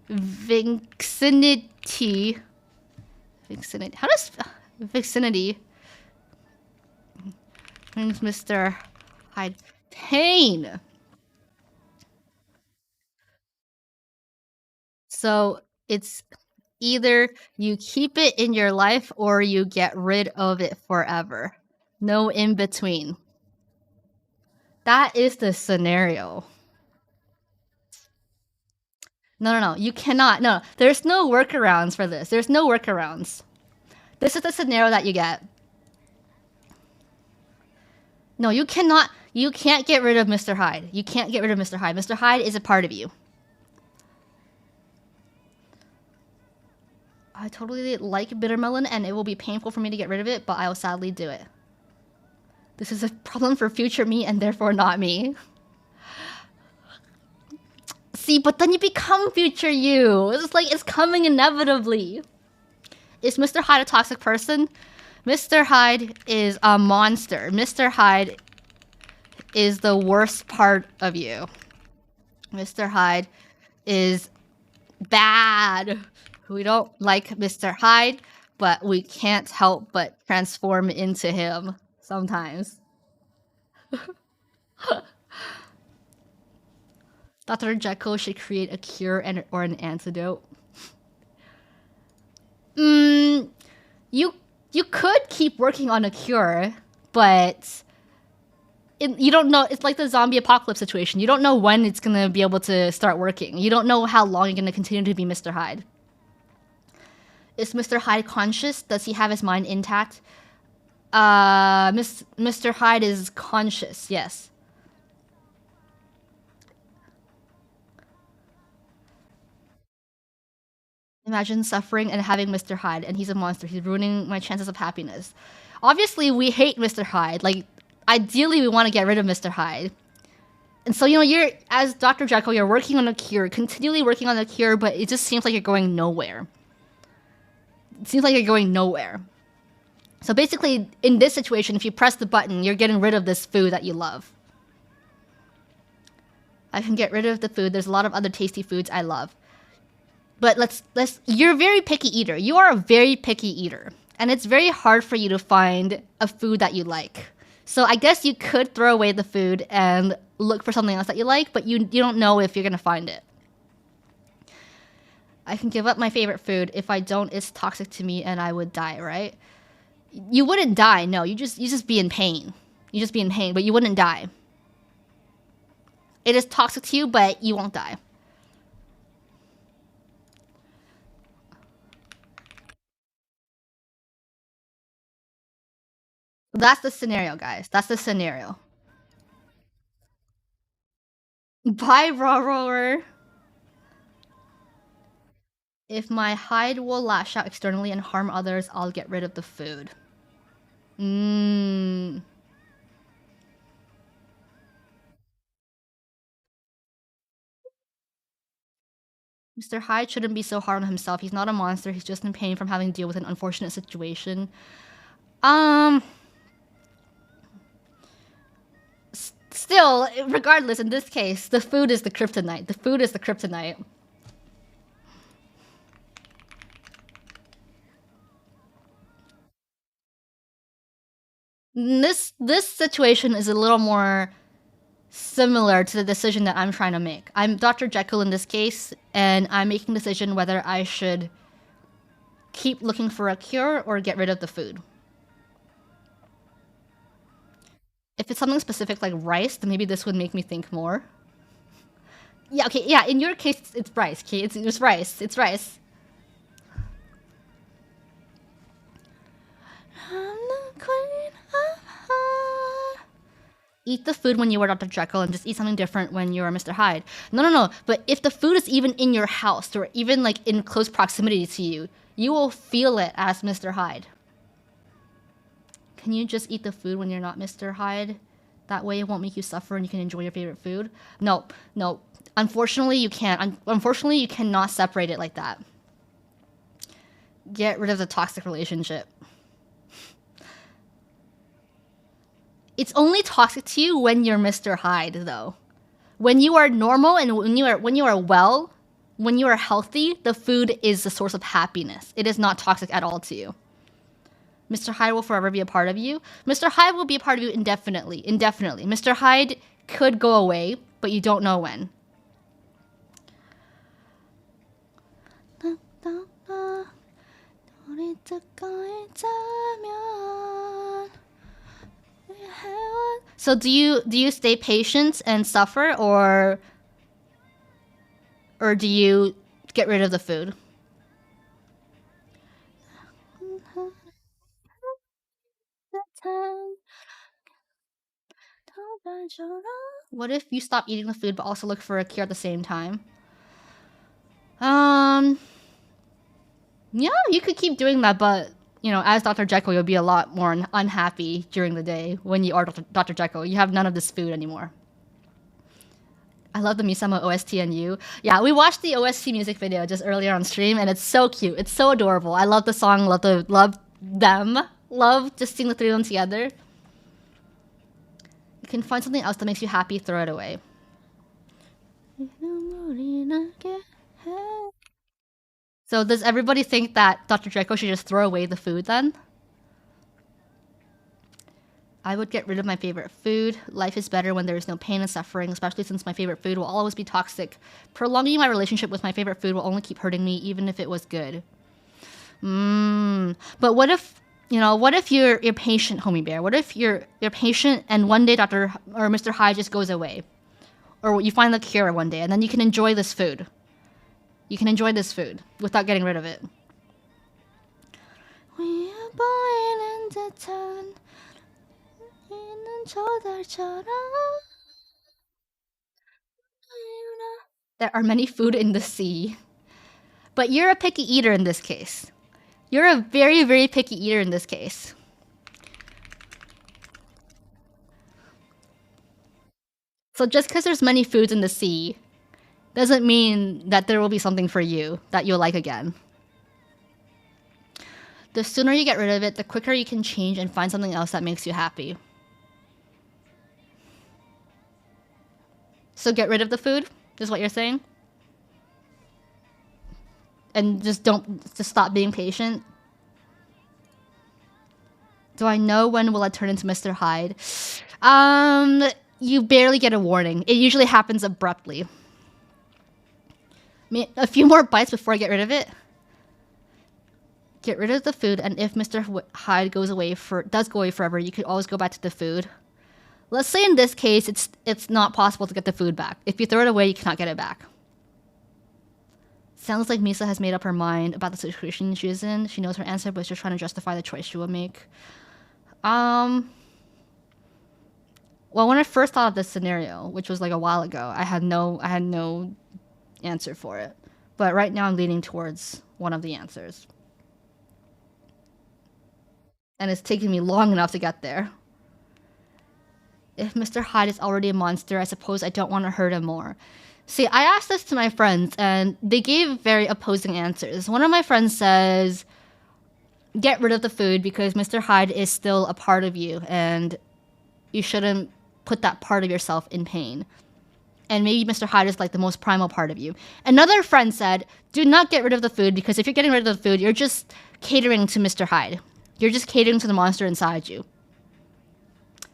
vicinity... How does... Vicinity... Mr. Hyde... Pain. So it's either you keep it in your life or you get rid of it forever. No in between. That is the scenario. No. You cannot. No, there's no workarounds for this. There's no workarounds. This is the scenario that you get. No, you cannot. You can't get rid of Mr. Hyde. You can't get rid of Mr. Hyde. Mr. Hyde is a part of you. I totally like bittermelon, and it will be painful for me to get rid of it, but I will sadly do it. This is a problem for future me, and therefore not me. See, but then you become future you. It's like it's coming inevitably. Is Mr. Hyde a toxic person? Mr. Hyde is a monster. Mr. Hyde is the worst part of you. Mr. Hyde is bad. We don't like Mr. Hyde, but we can't help but transform into him sometimes. Dr. Jekyll should create a cure or an antidote. You could keep working on a cure, but you don't know. It's like the zombie apocalypse situation. You don't know when it's gonna be able to start working. You don't know how long you're gonna continue to be Mr. Hyde. Is Mr. Hyde conscious? Does he have his mind intact? Mr. Hyde is conscious, yes. Imagine suffering and having Mr. Hyde, and he's a monster. He's ruining my chances of happiness. Obviously, we hate Mr. Hyde. Like, ideally, we want to get rid of Mr. Hyde. And so, you're, as Dr. Jekyll, you're working on a cure, continually working on a cure, but it just seems like you're going nowhere. It seems like you're going nowhere. So basically, in this situation, if you press the button, you're getting rid of this food that you love. I can get rid of the food. There's a lot of other tasty foods I love. But you're a very picky eater. You are a very picky eater. And it's very hard for you to find a food that you like. So I guess you could throw away the food and look for something else that you like, but you don't know if you're going to find it. I can give up my favorite food. If I don't, it's toxic to me and I would die, right? You wouldn't die, no. You just be in pain. You just be in pain, but you wouldn't die. It is toxic to you, but you won't die. That's the scenario, guys. That's the scenario. Bye, Rower. If my hide will lash out externally and harm others, I'll get rid of the food. Mr. Hyde shouldn't be so hard on himself. He's not a monster. He's just in pain from having to deal with an unfortunate situation. Um, Still, regardless, in this case, the food is the kryptonite. The food is the kryptonite. This situation is a little more similar to the decision that I'm trying to make. I'm Dr. Jekyll in this case, and I'm making a decision whether I should keep looking for a cure or get rid of the food. If it's something specific like rice, then maybe this would make me think more. Yeah, okay, yeah, in your case, it's rice, okay? It's rice. It's rice. Eat the food when you are Dr. Jekyll and just eat something different when you're Mr. Hyde. No, no, no. But if the food is even in your house or even like in close proximity to you, you will feel it as Mr. Hyde. Can you just eat the food when you're not Mr. Hyde? That way it won't make you suffer and you can enjoy your favorite food? No, no. Unfortunately, you can't. Unfortunately, you cannot separate it like that. Get rid of the toxic relationship. It's only toxic to you when you're Mr. Hyde, though. When you are normal and when you are well, when you are healthy, the food is the source of happiness. It is not toxic at all to you. Mr. Hyde will forever be a part of you. Mr. Hyde will be a part of you indefinitely. Indefinitely. Mr. Hyde could go away, but you don't know when. So do you stay patient and suffer, or do you get rid of the food? What if you stop eating the food but also look for a cure at the same time? Um, yeah, you could keep doing that, but you know, as Dr. Jekyll, you'll be a lot more unhappy during the day when you are Dr. Jekyll. You have none of this food anymore. I love the Misama OST and you. Yeah, we watched the OST music video just earlier on stream, and it's so cute. It's so adorable. I love the song. Love them. Love just seeing the three of them together. You can find something else that makes you happy. Throw it away. So does everybody think that Dr. Draco should just throw away the food then? I would get rid of my favorite food. Life is better when there is no pain and suffering, especially since my favorite food will always be toxic. Prolonging my relationship with my favorite food will only keep hurting me, even if it was good. But what if, what if you're patient, homie bear? What if you're patient and one day Dr. or Mr. Hyde just goes away? Or you find the cure one day and then you can enjoy this food. You can enjoy this food without getting rid of it. We are born in the town. There are many food in the sea. But you're a picky eater in this case. You're a very, very picky eater in this case. So just because there's many foods in the sea doesn't mean that there will be something for you that you'll like again. The sooner you get rid of it, the quicker you can change and find something else that makes you happy. So get rid of the food, is what you're saying? And just stop being patient? Do I know when will I turn into Mr. Hyde? You barely get a warning. It usually happens abruptly. A few more bites before I get rid of it. Get rid of the food, and if Mr. Hyde does go away forever, you could always go back to the food. Let's say in this case, it's not possible to get the food back. If you throw it away, you cannot get it back. Sounds like Misa has made up her mind about the situation she's in. She knows her answer, but she's trying to justify the choice she will make. Well, when I first thought of this scenario, which was like a while ago, I had no answer for it. But right now I'm leaning towards one of the answers. And it's taken me long enough to get there. If Mr. Hyde is already a monster, I suppose I don't want to hurt him more. See, I asked this to my friends, and they gave very opposing answers. One of my friends says, get rid of the food because Mr. Hyde is still a part of you, and you shouldn't put that part of yourself in pain. And maybe Mr. Hyde is like the most primal part of you. Another friend said, do not get rid of the food because if you're getting rid of the food, you're just catering to Mr. Hyde. You're just catering to the monster inside you.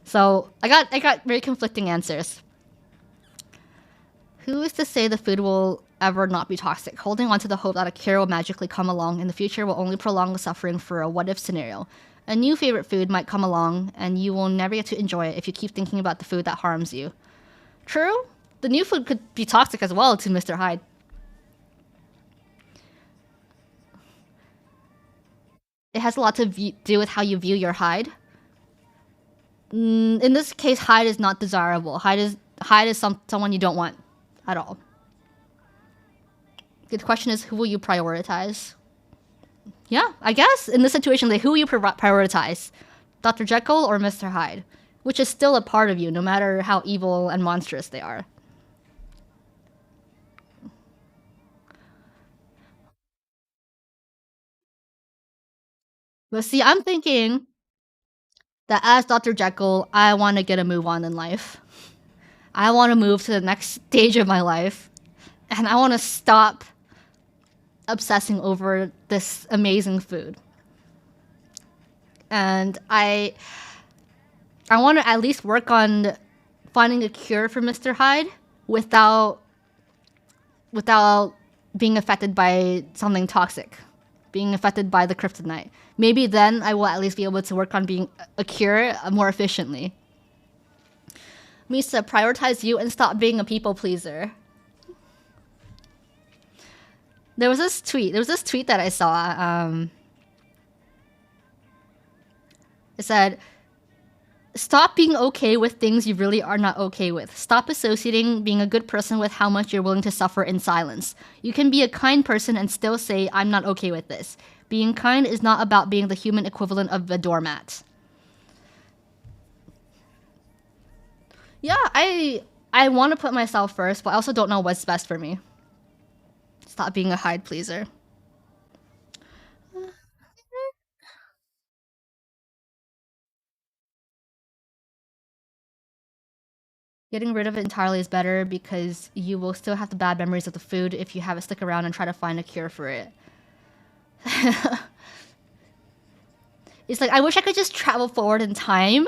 So I got very conflicting answers. Who is to say the food will ever not be toxic? Holding on to the hope that a cure will magically come along in the future will only prolong the suffering for a what-if scenario. A new favorite food might come along, and you will never get to enjoy it if you keep thinking about the food that harms you. True? The new food could be toxic as well to Mr. Hyde. It has a lot to do with how you view your Hyde. In this case, Hyde is not desirable. Hyde is someone you don't want at all. The question is, who will you prioritize? Yeah, I guess in this situation, like, who will you prioritize? Dr. Jekyll or Mr. Hyde? Which is still a part of you, no matter how evil and monstrous they are. But see, I'm thinking that as Dr. Jekyll, I want to get a move on in life. I want to move to the next stage of my life. And I want to stop obsessing over this amazing food. And I want to at least work on finding a cure for Mr. Hyde without being affected by something toxic, being affected by the kryptonite. Maybe then I will at least be able to work on being a cure more efficiently. Misa, prioritize you and stop being a people pleaser. There was this tweet that I saw. It said, stop being okay with things you really are not okay with. Stop associating being a good person with how much you're willing to suffer in silence. You can be a kind person and still say, I'm not okay with this. Being kind is not about being the human equivalent of a doormat. Yeah, I want to put myself first, but I also don't know what's best for me. Stop being a Hyde pleaser. Getting rid of it entirely is better because you will still have the bad memories of the food if you have it stick around and try to find a cure for it. It's like, I wish I could just travel forward in time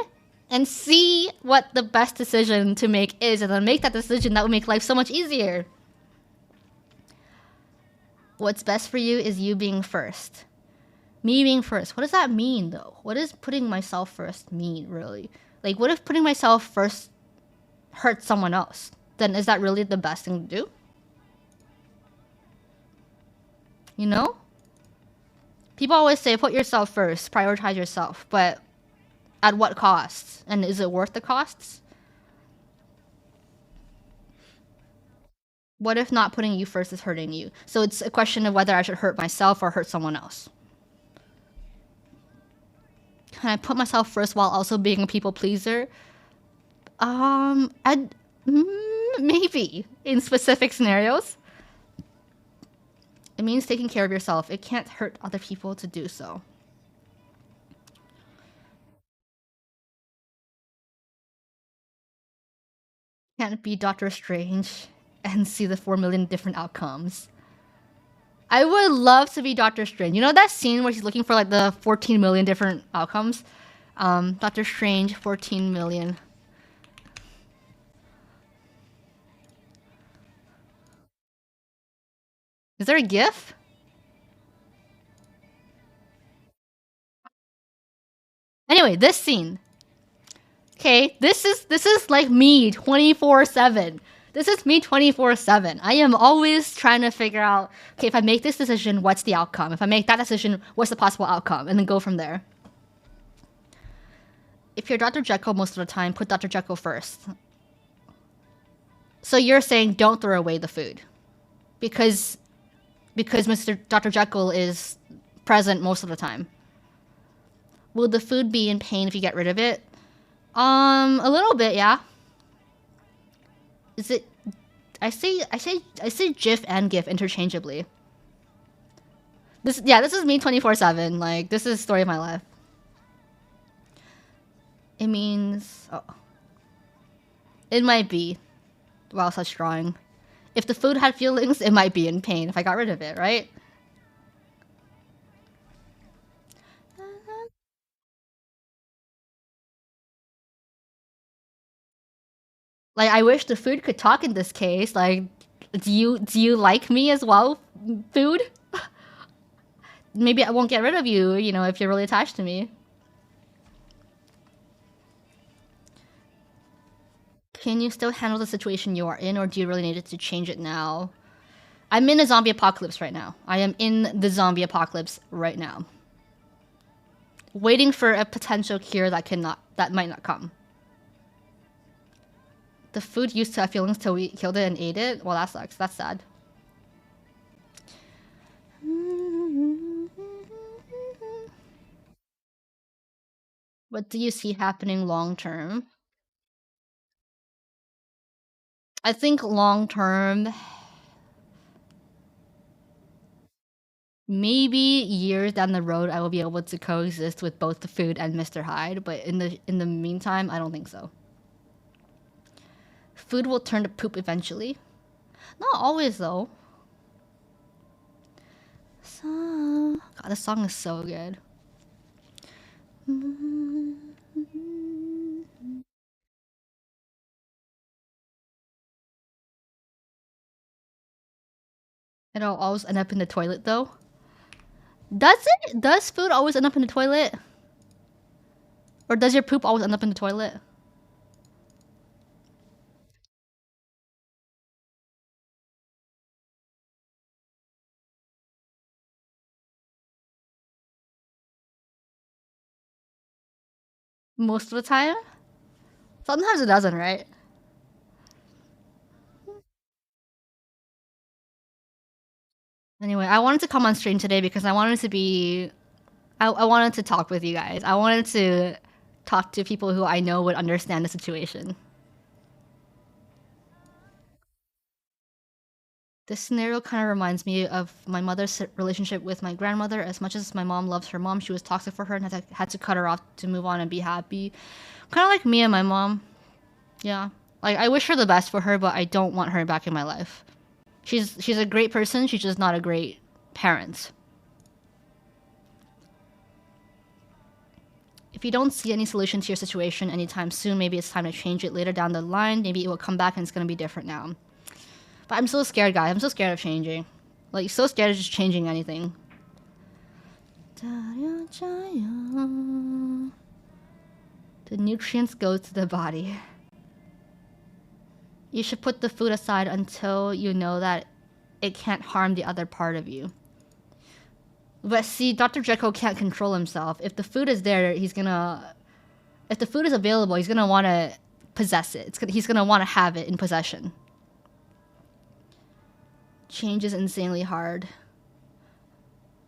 and see what the best decision to make is and then make that decision. That would make life so much easier. What's best for you is you being first. Me being first. What does that mean, though? What does putting myself first mean, really? Like, what if putting myself first hurts someone else? Then is that really the best thing to do? You know? People always say, put yourself first, prioritize yourself, but at what cost? And is it worth the costs? What if not putting you first is hurting you? So it's a question of whether I should hurt myself or hurt someone else. Can I put myself first while also being a people pleaser? Maybe in specific scenarios. It means taking care of yourself. It can't hurt other people to do so. Can't be Doctor Strange and see the 4 million different outcomes. I would love to be Doctor Strange. You know that scene where he's looking for like the 14 million different outcomes? Doctor Strange, 14 million. Is there a GIF? Anyway, this scene. Okay, this is like me 24/7. This is me 24/7. I am always trying to figure out, okay, if I make this decision, what's the outcome? If I make that decision, what's the possible outcome? And then go from there. If you're Dr. Jekyll most of the time, put Dr. Jekyll first. So you're saying don't throw away the food. Because Mr. Dr. Jekyll is present most of the time. Will the food be in pain if you get rid of it? A little bit, yeah. Is it I say GIF and GIF interchangeably. This is me 24/7. Like this is the story of my life. It means it might be. Wow, such drawing. If the food had feelings, it might be in pain if I got rid of it, right? Like I wish the food could talk in this case. Like, do you like me as well, food? Maybe I won't get rid of you, if you're really attached to me. Can you still handle the situation you are in, or do you really need it to change it now? I'm in a zombie apocalypse right now. I am in the zombie apocalypse right now. Waiting for a potential cure that might not come. The food used to have feelings till we killed it and ate it? Well, that sucks. That's sad. What do you see happening long term? I think long term, maybe years down the road, I will be able to coexist with both the food and Mr. Hyde. But in the meantime, I don't think so. Food will turn to poop eventually. Not always though. God, this song is so good. It'll always end up in the toilet though. Does it? Does food always end up in the toilet? Or does your poop always end up in the toilet? Most of the time? Sometimes it doesn't, right? Anyway, I wanted to come on stream today because I wanted to be. I wanted to talk with you guys. I wanted to talk to people who I know would understand the situation. This scenario kind of reminds me of my mother's relationship with my grandmother. As much as my mom loves her mom, she was toxic for her and had to cut her off to move on and be happy. Kind of like me and my mom. Yeah. Like, I wish her the best for her, but I don't want her back in my life. She's a great person. She's just not a great parent. If you don't see any solution to your situation anytime soon, maybe it's time to change it later down the line. Maybe it will come back and it's going to be different now. But I'm so scared, guys. I'm so scared of changing. Like, so scared of just changing anything. The nutrients go to the body. You should put the food aside until you know that it can't harm the other part of you. But see, Dr. Jekyll can't control himself. If the food is there, if the food is available, he's gonna want to possess it. He's gonna want to have it in possession. Change is insanely hard.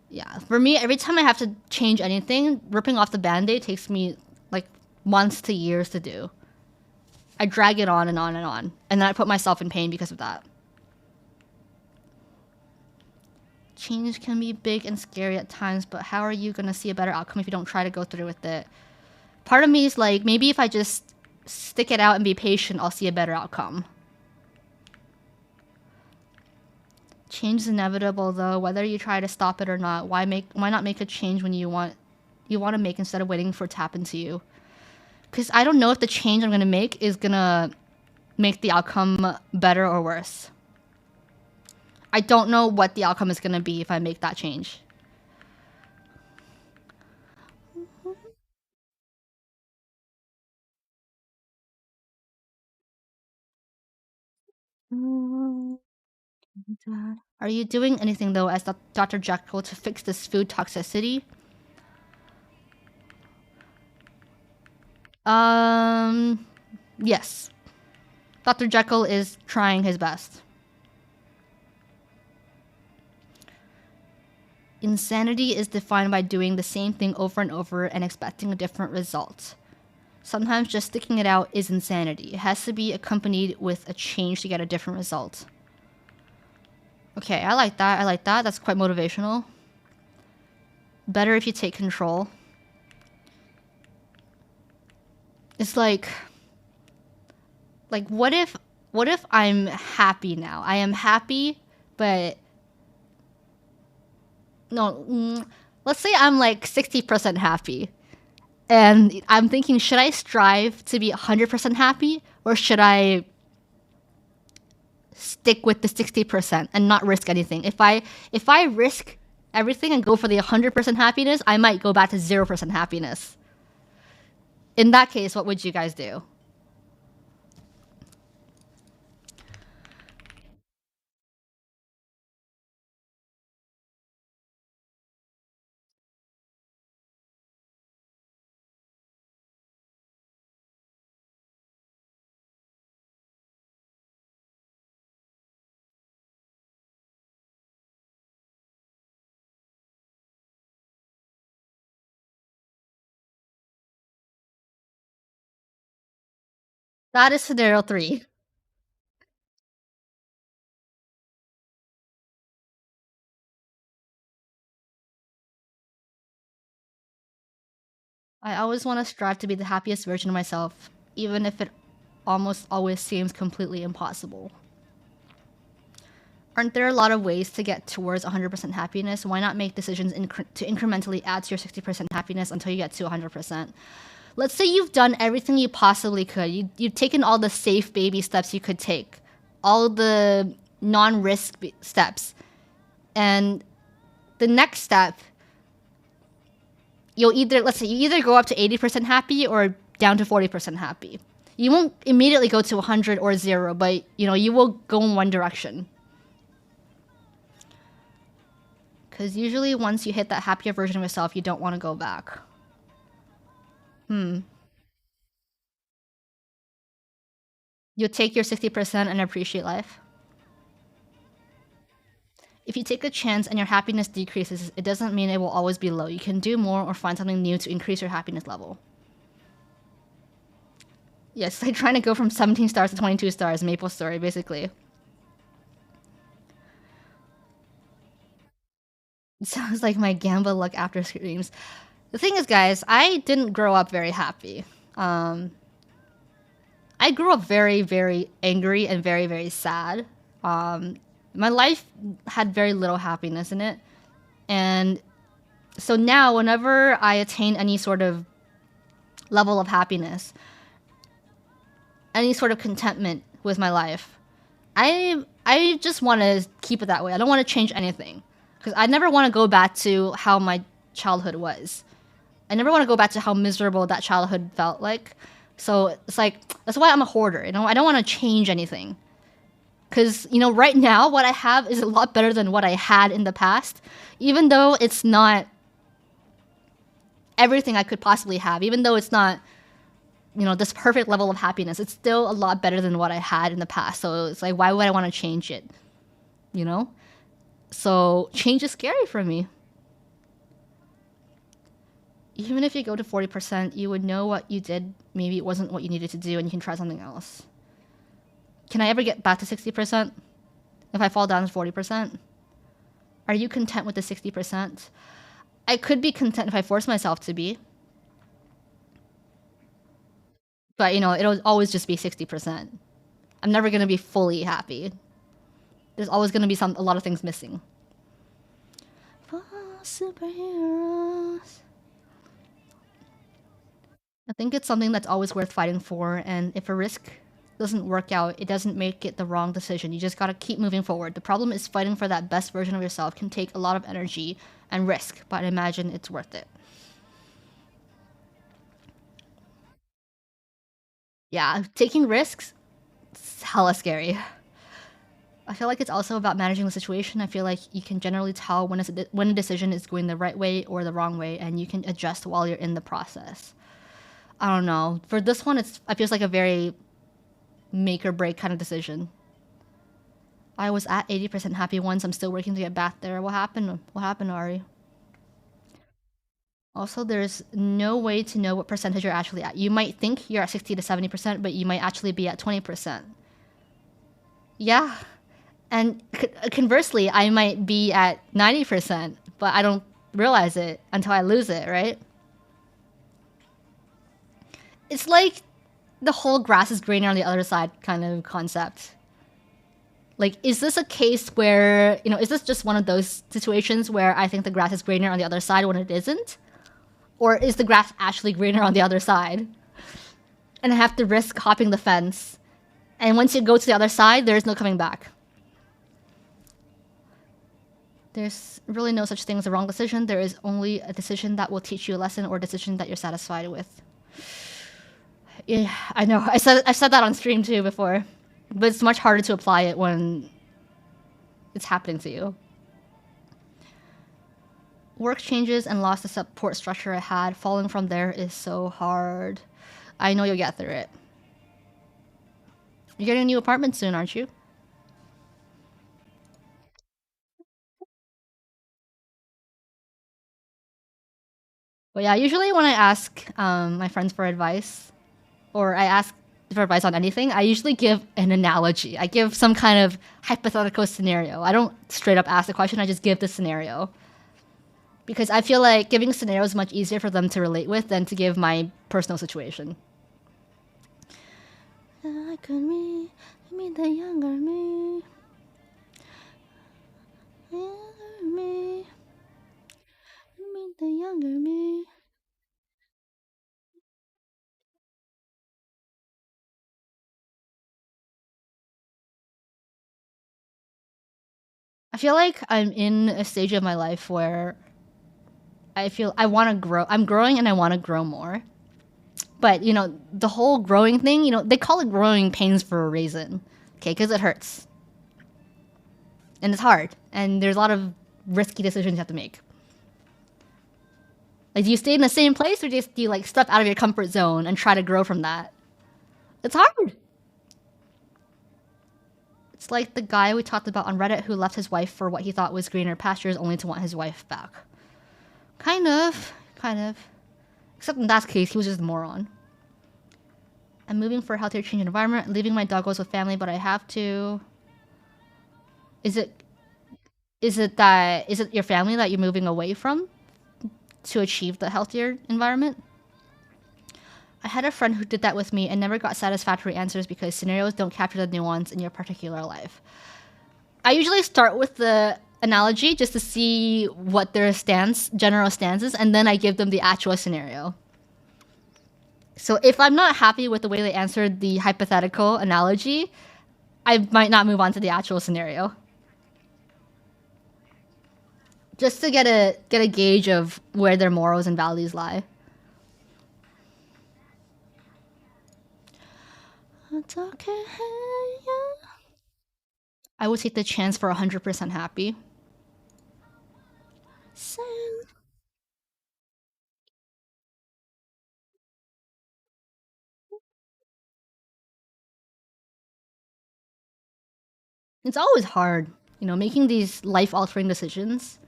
Yeah, for me, every time I have to change anything, ripping off the band-aid takes me like months to years to do. I drag it on and on and on, and then I put myself in pain because of that. Change can be big and scary at times, but how are you gonna see a better outcome if you don't try to go through with it? Part of me is like, maybe if I just stick it out and be patient, I'll see a better outcome. Change is inevitable though, whether you try to stop it or not. Why not make a change when you want to make, instead of waiting for it to happen to you? Because I don't know if the change I'm gonna make is gonna make the outcome better or worse. I don't know what the outcome is gonna be if I make that change. Are you doing anything though as Dr. Jekyll to fix this food toxicity? Yes. Dr. Jekyll is trying his best. Insanity is defined by doing the same thing over and over and expecting a different result. Sometimes just sticking it out is insanity. It has to be accompanied with a change to get a different result. Okay, I like that. I like that. That's quite motivational. Better if you take control. It's like what if I'm happy now? I am happy, but no, let's say I'm like 60% happy. And I'm thinking, should I strive to be 100% happy, or should I stick with the 60% and not risk anything? If I risk everything and go for the 100% happiness, I might go back to 0% happiness. In that case, what would you guys do? That is scenario 3. I always want to strive to be the happiest version of myself, even if it almost always seems completely impossible. Aren't there a lot of ways to get towards 100% happiness? Why not make decisions to incrementally add to your 60% happiness until you get to 100%? Let's say you've done everything you possibly could. You've taken all the safe baby steps you could take, all the non-risk steps. And the next step, let's say you either go up to 80% happy or down to 40% happy. You won't immediately go to 100 or 0, but you will go in one direction. Because usually once you hit that happier version of yourself, you don't want to go back. You'll take your 60% and appreciate life. If you take a chance and your happiness decreases, it doesn't mean it will always be low. You can do more or find something new to increase your happiness level. Yes, it's like trying to go from 17 stars to 22 stars, Maple Story, basically. It sounds like my Gamba luck after screams. The thing is, guys, I didn't grow up very happy. I grew up very, very angry and very, very sad. My life had very little happiness in it. And so now, whenever I attain any sort of level of happiness, any sort of contentment with my life, I just want to keep it that way. I don't want to change anything. Because I never want to go back to how my childhood was. I never want to go back to how miserable that childhood felt like. So it's like, that's why I'm a hoarder. I don't want to change anything. Because, right now, what I have is a lot better than what I had in the past. Even though it's not everything I could possibly have. Even though it's not, this perfect level of happiness. It's still a lot better than what I had in the past. So it's like, why would I want to change it? So change is scary for me. Even if you go to 40%, you would know what you did. Maybe it wasn't what you needed to do and you can try something else. Can I ever get back to 60% if I fall down to 40%? Are you content with the 60%? I could be content if I force myself to be. But, it'll always just be 60%. I'm never going to be fully happy. There's always going to be a lot of things missing. For superheroes. I think it's something that's always worth fighting for, and if a risk doesn't work out, it doesn't make it the wrong decision. You just gotta keep moving forward. The problem is fighting for that best version of yourself can take a lot of energy and risk, but I imagine it's worth it. Yeah, taking risks, it's hella scary. I feel like it's also about managing the situation. I feel like you can generally tell when a decision is going the right way or the wrong way, and you can adjust while you're in the process. I don't know. For this one, it feels like a very make or break kind of decision. I was at 80% happy once. I'm still working to get back there. What happened? What happened, Ari? Also, there's no way to know what percentage you're actually at. You might think you're at 60 to 70%, but you might actually be at 20%. Yeah. And conversely, I might be at 90%, but I don't realize it until I lose it, right? It's like the whole grass is greener on the other side kind of concept. Like, is this a case where, is this just one of those situations where I think the grass is greener on the other side when it isn't? Or is the grass actually greener on the other side? And I have to risk hopping the fence. And once you go to the other side, there's no coming back. There's really no such thing as a wrong decision. There is only a decision that will teach you a lesson or a decision that you're satisfied with. Yeah, I know. I've said that on stream too before. But it's much harder to apply it when it's happening to you. Work changes and lost the support structure I had. Falling from there is so hard. I know you'll get through it. You're getting a new apartment soon, aren't you? But yeah, usually when I ask my friends for advice, or I ask for advice on anything, I usually give an analogy. I give some kind of hypothetical scenario. I don't straight up ask the question, I just give the scenario. Because I feel like giving scenarios is much easier for them to relate with than to give my personal situation. I could meet the younger me. Younger me. Meet the younger me. I feel like I'm in a stage of my life where I feel I want to grow. I'm growing and I want to grow more. But, the whole growing thing, they call it growing pains for a reason. Okay, because it hurts. And it's hard. And there's a lot of risky decisions you have to make. Like, do you stay in the same place or do you like step out of your comfort zone and try to grow from that? It's hard. It's like the guy we talked about on Reddit who left his wife for what he thought was greener pastures only to want his wife back. Kind of. Kind of. Except in that case, he was just a moron. I'm moving for a healthier change in environment, leaving my doggos with family, but I have to. Is it your family that you're moving away from to achieve the healthier environment? I had a friend who did that with me and never got satisfactory answers because scenarios don't capture the nuance in your particular life. I usually start with the analogy just to see what their general stance is, and then I give them the actual scenario. So if I'm not happy with the way they answered the hypothetical analogy, I might not move on to the actual scenario. Just to get a gauge of where their morals and values lie. It's okay. I would take the chance for 100% happy. It's always hard, making these life altering decisions.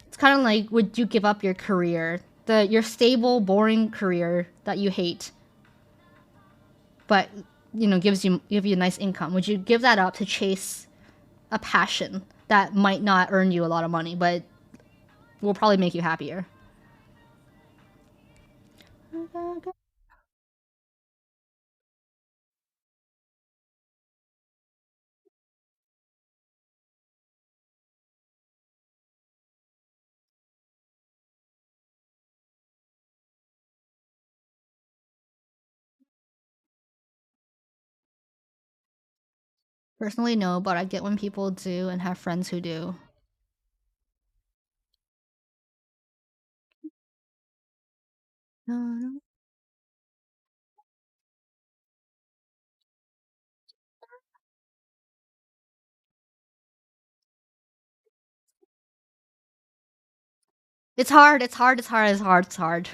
It's kind of like, would you give up your career, your stable, boring career that you hate, but give you a nice income? Would you give that up to chase a passion that might not earn you a lot of money, but will probably make you happier? Personally, no, but I get when people do and have friends who do. It's hard. It's hard. It's hard. It's hard. It's hard.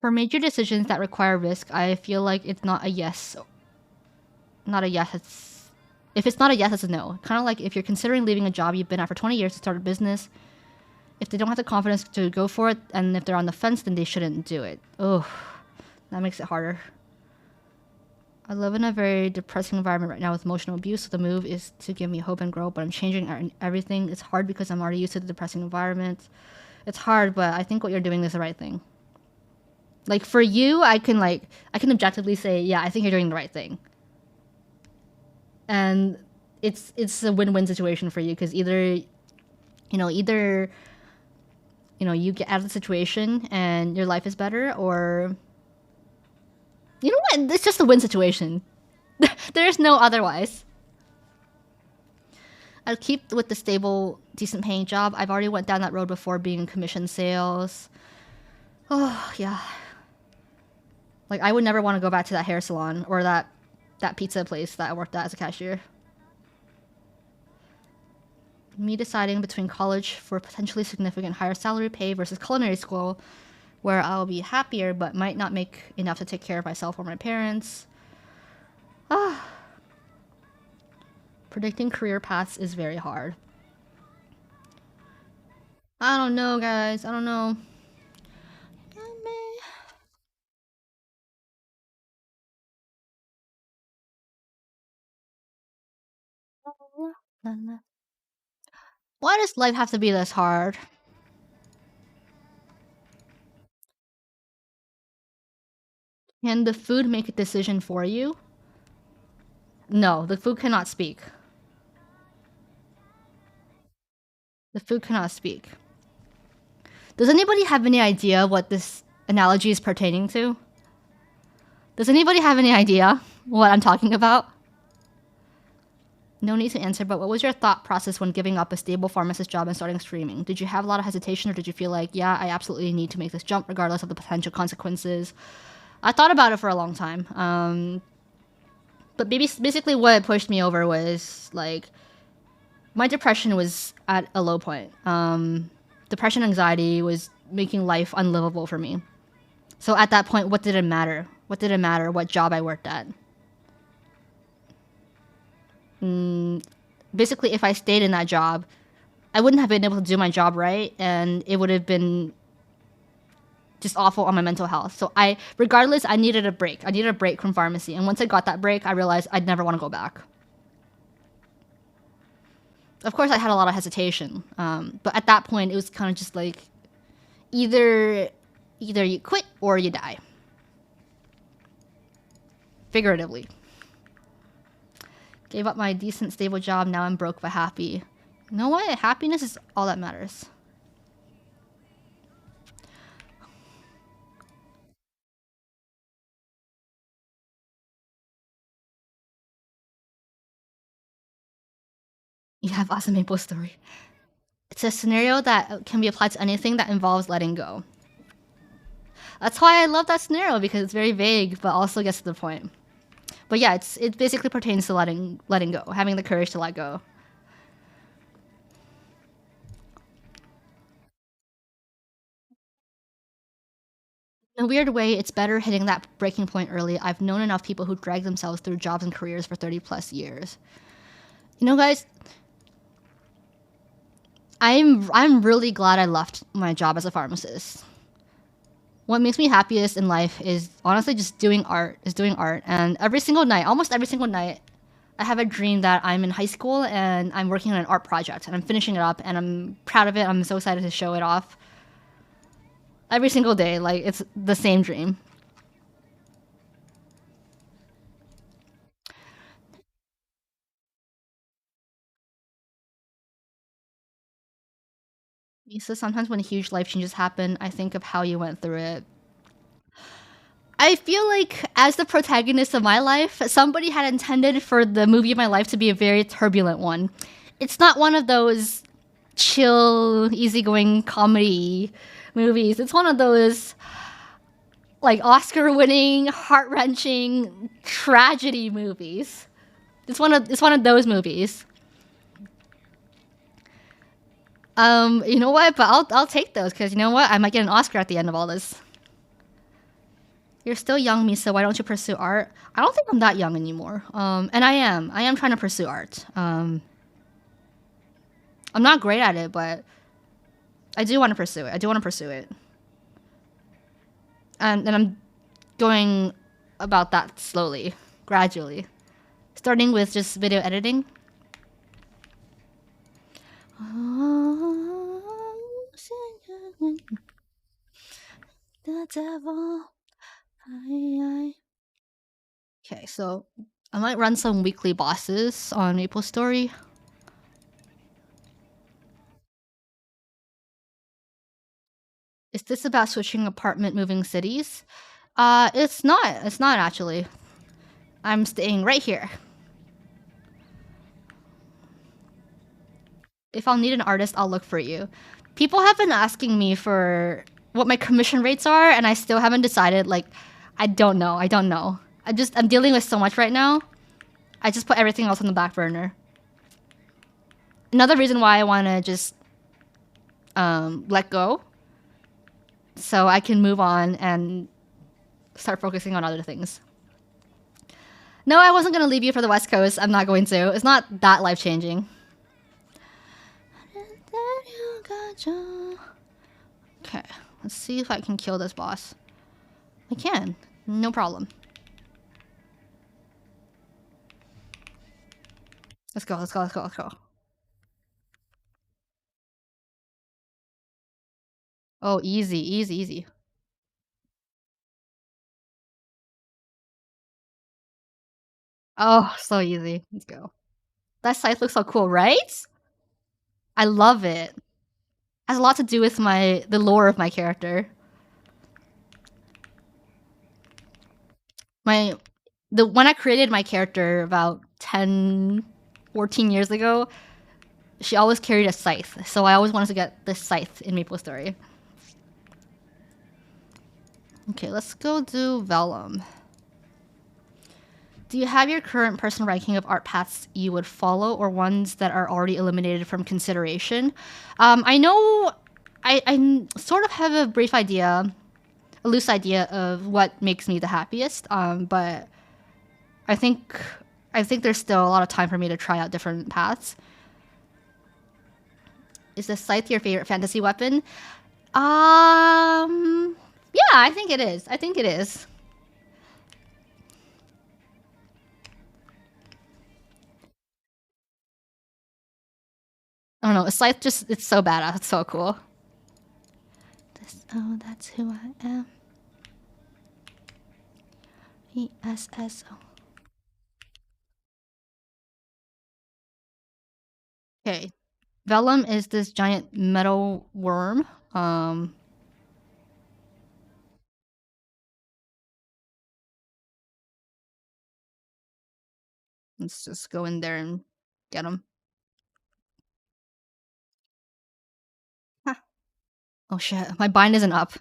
For major decisions that require risk, I feel like it's not a yes. Not a yes. If it's not a yes, it's a no. Kind of like if you're considering leaving a job you've been at for 20 years to start a business, if they don't have the confidence to go for it, and if they're on the fence, then they shouldn't do it. Oh, that makes it harder. I live in a very depressing environment right now with emotional abuse, so the move is to give me hope and growth, but I'm changing everything. It's hard because I'm already used to the depressing environment. It's hard, but I think what you're doing is the right thing. Like for you, I can objectively say, yeah, I think you're doing the right thing. And it's a win-win situation for you because either you get out of the situation and your life is better, or you know what? It's just a win situation. There's no otherwise. I'll keep with the stable, decent paying job. I've already went down that road before being in commission sales. Oh, yeah. Like, I would never want to go back to that hair salon or that pizza place that I worked at as a cashier. Me deciding between college for potentially significant higher salary pay versus culinary school, where I'll be happier but might not make enough to take care of myself or my parents. Ah. Predicting career paths is very hard. I don't know, guys. I don't know. Why does life have to be this hard? Can the food make a decision for you? No, the food cannot speak. The food cannot speak. Does anybody have any idea what this analogy is pertaining to? Does anybody have any idea what I'm talking about? No need to answer, but what was your thought process when giving up a stable pharmacist job and starting streaming? Did you have a lot of hesitation, or did you feel like, yeah, I absolutely need to make this jump regardless of the potential consequences? I thought about it for a long time. But basically what pushed me over was, like, my depression was at a low point. Depression, anxiety was making life unlivable for me. So at that point, what did it matter? What did it matter what job I worked at? Basically, if I stayed in that job, I wouldn't have been able to do my job right, and it would have been just awful on my mental health. So regardless, I needed a break. I needed a break from pharmacy. And once I got that break, I realized I'd never want to go back. Of course, I had a lot of hesitation. But at that point, it was kind of just like, either you quit or you die. Figuratively. Gave up my decent, stable job. Now I'm broke but happy. You know what? Happiness is all that matters. You have awesome maple story. It's a scenario that can be applied to anything that involves letting go. That's why I love that scenario, because it's very vague but also gets to the point. But yeah, it basically pertains to letting go, having the courage to let go. In a weird way, it's better hitting that breaking point early. I've known enough people who drag themselves through jobs and careers for 30 plus years. You know, guys, I'm really glad I left my job as a pharmacist. What makes me happiest in life is honestly just doing art. And every single night, almost every single night, I have a dream that I'm in high school and I'm working on an art project and I'm finishing it up and I'm proud of it. I'm so excited to show it off. Every single day, like, it's the same dream. So sometimes when huge life changes happen, I think of how you went through it. I feel like, as the protagonist of my life, somebody had intended for the movie of my life to be a very turbulent one. It's not one of those chill, easygoing comedy movies. It's one of those, like, Oscar-winning, heart-wrenching tragedy movies. It's one of those movies. You know what? But I'll take those, because you know what? I might get an Oscar at the end of all this. You're still young, Misa. Why don't you pursue art? I don't think I'm that young anymore. And I am. I am trying to pursue art. I'm not great at it, but I do want to pursue it. I do want to pursue it. And I'm going about that slowly, gradually. Starting with just video editing. The devil. Okay, so I might run some weekly bosses on Maple Story. Is this about switching apartment, moving cities? It's not. It's not actually. I'm staying right here. If I'll need an artist, I'll look for you. People have been asking me for what my commission rates are, and I still haven't decided. Like, I don't know. I don't know. I'm dealing with so much right now. I just put everything else on the back burner. Another reason why I want to just let go, so I can move on and start focusing on other things. No, I wasn't gonna leave you for the West Coast. I'm not going to. It's not that life changing. Okay, let's see if I can kill this boss. I can, no problem. Let's go, let's go, let's go, let's go. Oh, easy, easy, easy. Oh, so easy. Let's go. That scythe looks so cool, right? I love it. Has a lot to do with the lore of my character. When I created my character about 10, 14 years ago, she always carried a scythe, so I always wanted to get this scythe in Maple Story. Okay, let's go do Vellum. Do you have your current personal ranking of art paths you would follow, or ones that are already eliminated from consideration? I know I sort of have a brief idea, a loose idea of what makes me the happiest, but I think there's still a lot of time for me to try out different paths. Is the scythe your favorite fantasy weapon? Yeah, I think it is. I think it is. I don't know. A scythe it's so badass. It's so cool. Oh, that's who I am. ESSO. Okay. Vellum is this giant metal worm. Let's just go in there and get him. Huh. Oh shit, my bind isn't up.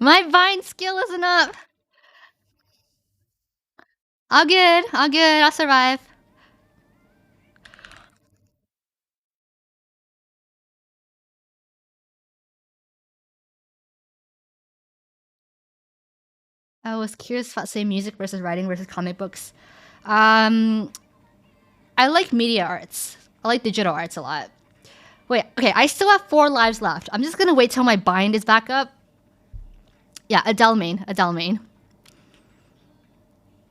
My bind skill isn't up. All good, all good, I'll survive. I was curious about say music versus writing versus comic books. Um, I like media arts. I like digital arts a lot. Wait, okay, I still have 4 lives left. I'm just gonna wait till my bind is back up. Yeah, Adele main, Adele main.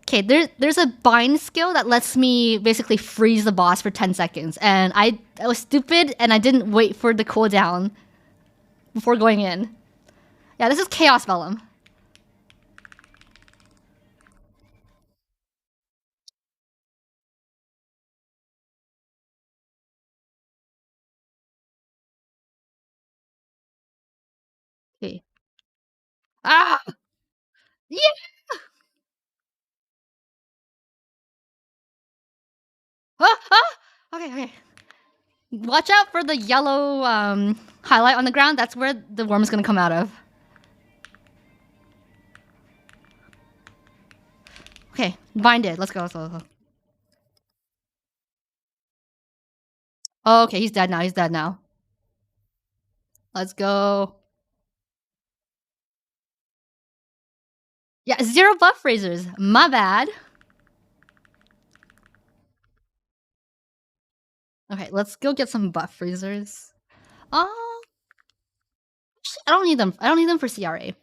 Okay, there's a bind skill that lets me basically freeze the boss for 10 seconds. And I was stupid and I didn't wait for the cooldown before going in. Yeah, this is Chaos Vellum. Okay. Ah! Yeah! Ah, ah! Okay, okay. Watch out for the yellow highlight on the ground. That's where the worm is gonna come out of. Okay, binded. Let's go, let's go, let's go. Oh, okay, he's dead now. He's dead now. Let's go. Yeah, 0 buff razors. My bad. Okay, let's go get some buff razors. Oh, I don't need them. I don't need them for CRA.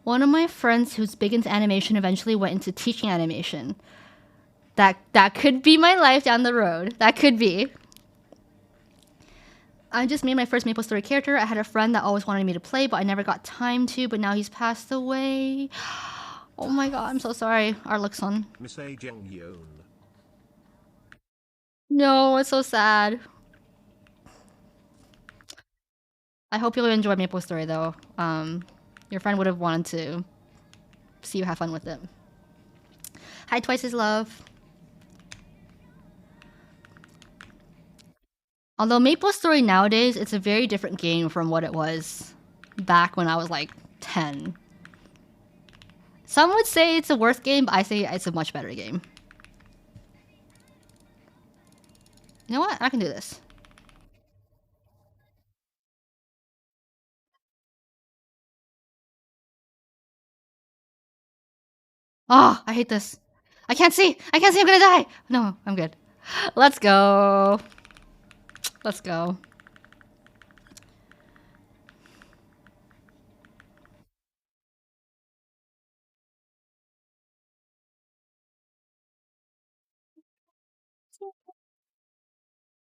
One of my friends who's big into animation eventually went into teaching animation. That could be my life down the road. That could be. I just made my first Maple Story character. I had a friend that always wanted me to play, but I never got time to, but now he's passed away. Oh my god, I'm so sorry. Our looks on. No, it's so sad. I hope you'll enjoy Maple Story though. Your friend would have wanted to see you have fun with it. Hi, Twice is Love. Although Maple Story nowadays, it's a very different game from what it was back when I was like 10. Some would say it's a worse game, but I say it's a much better game. You know what? I can do this. Oh, I hate this. I can't see. I can't see. I'm gonna die. No, I'm good. Let's go. Let's go.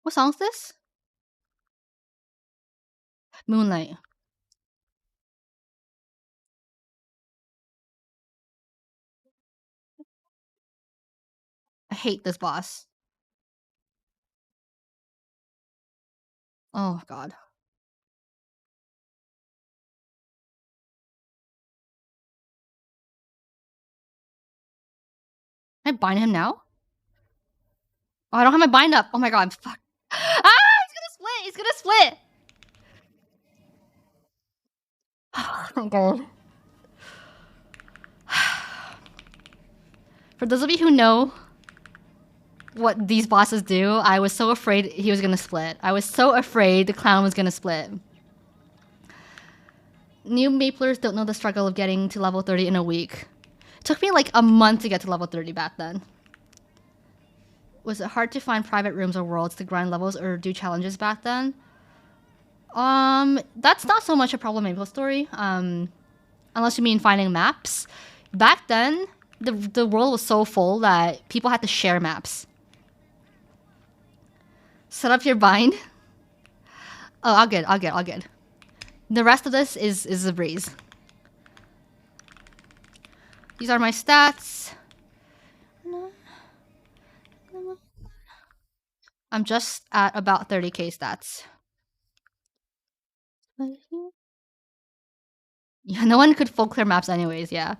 What song's this? Moonlight. I hate this boss. Oh god. Can I bind him now? Oh, I don't have my bind up. Oh my god, fuck. Ah! He's gonna split! He's gonna split! Oh god. For those of you who know what these bosses do, I was so afraid he was gonna split. I was so afraid the clown was gonna split. New Maplers don't know the struggle of getting to level 30 in a week. It took me like a month to get to level 30 back then. Was it hard to find private rooms or worlds to grind levels or do challenges back then? That's not so much a problem in Maple Story. Unless you mean finding maps. Back then, the world was so full that people had to share maps. Set up your bind. Oh, all good, all good, all good. The rest of this is a breeze. These are my stats. I'm just at about 30k stats. Yeah, no one could full clear maps anyways, yeah.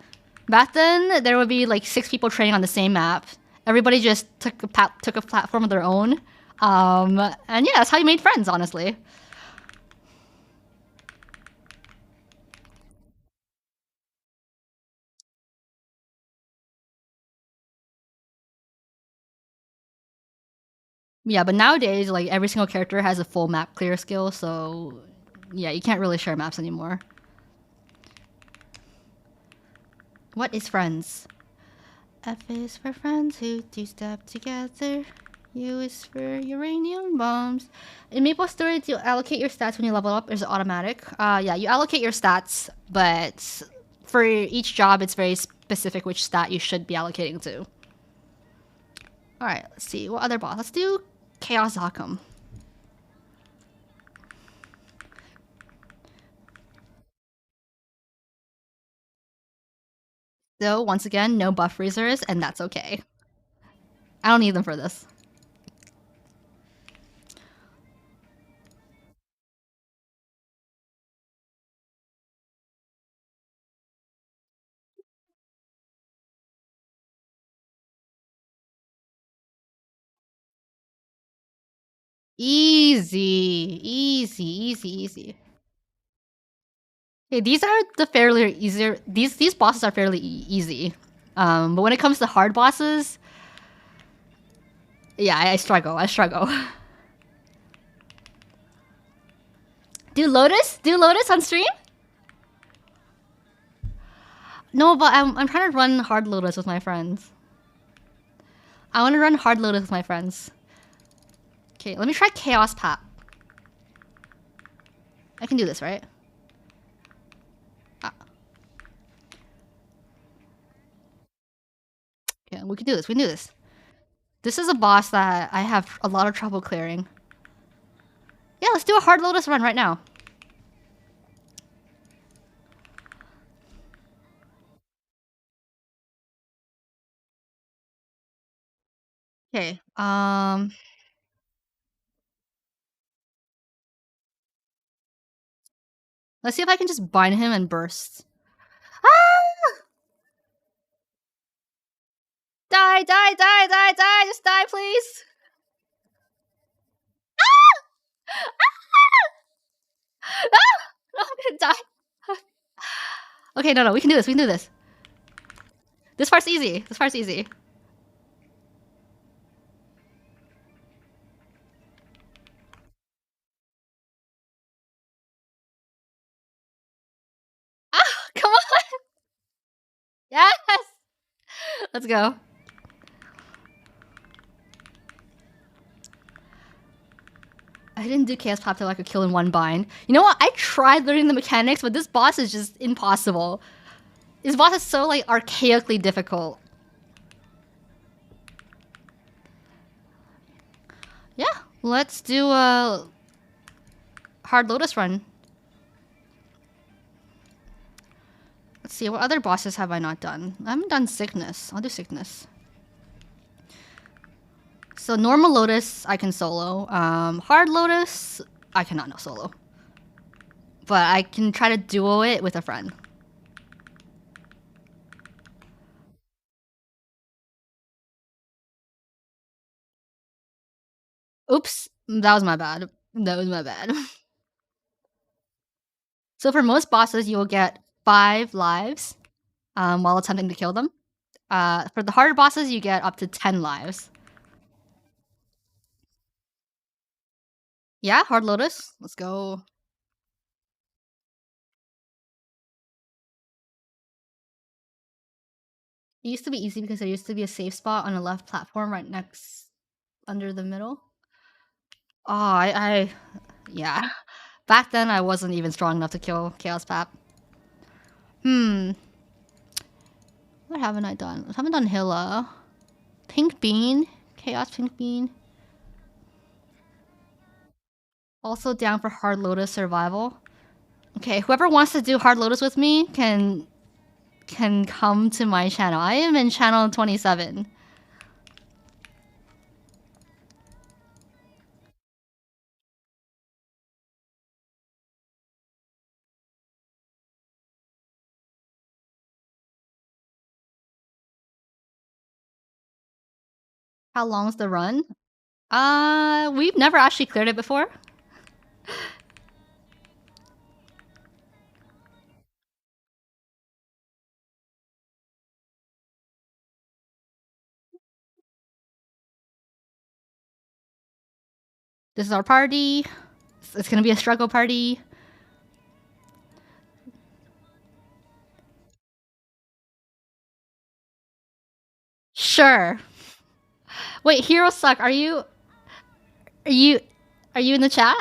Back then, there would be like 6 people training on the same map. Everybody just took a platform of their own. And yeah, that's how you made friends, honestly. Yeah, but nowadays, like, every single character has a full map clear skill, so yeah, you can't really share maps anymore. What is friends? F is for friends who two-step together. U is for uranium bombs. In Maple Story, do you allocate your stats when you level up? Or is it automatic? Yeah, you allocate your stats, but for each job, it's very specific which stat you should be allocating to. Alright, let's see. What other boss? Let's do Chaos Zakum. So, once again, no buff freezers, and that's okay. I don't need them for this. Easy, easy, easy, easy. Okay, these are the fairly easier. These bosses are fairly easy. But when it comes to hard bosses, yeah, I struggle. I struggle. Do Lotus? Do Lotus on stream? No, but I'm trying to run hard lotus with my friends. I want to run hard lotus with my friends. Okay, let me try chaos pop. I can do this, right? Ah, yeah, we can do this. We can do this. This is a boss that I have a lot of trouble clearing. Yeah, let's do a hard lotus run right now. Okay. Let's see if I can just bind him and burst. Ah! Die, die, die, die, die! Just die, please! No, I'm gonna die. Okay, no, we can do this. We can do this. This part's easy. This part's easy. Ah, come on! Yes! Let's go. I didn't do chaos pop till I could kill in one bind. You know what? I tried learning the mechanics, but this boss is just impossible. This boss is so like archaically difficult. Yeah, let's do a hard lotus run. Let's see, what other bosses have I not done? I haven't done sickness. I'll do sickness. So normal lotus, I can solo. Hard lotus, I cannot no solo. But I can try to duo it with a friend. Oops, that was my bad. That was my bad. So for most bosses, you will get 5 lives while attempting to kill them. For the harder bosses, you get up to 10 lives. Yeah, hard lotus. Let's go. It used to be easy because there used to be a safe spot on the left platform right next under the middle. Oh, yeah. Back then, I wasn't even strong enough to kill Chaos Pap. Hmm. What haven't I done? I haven't done Hilla. Pink Bean. Chaos Pink Bean. Also down for Hard Lotus Survival. Okay, whoever wants to do Hard Lotus with me can come to my channel. I am in channel 27. How long's the run? We've never actually cleared it before. This is our party. It's gonna be a struggle party. Sure. Wait, Hero Suck, are you are you in the chat?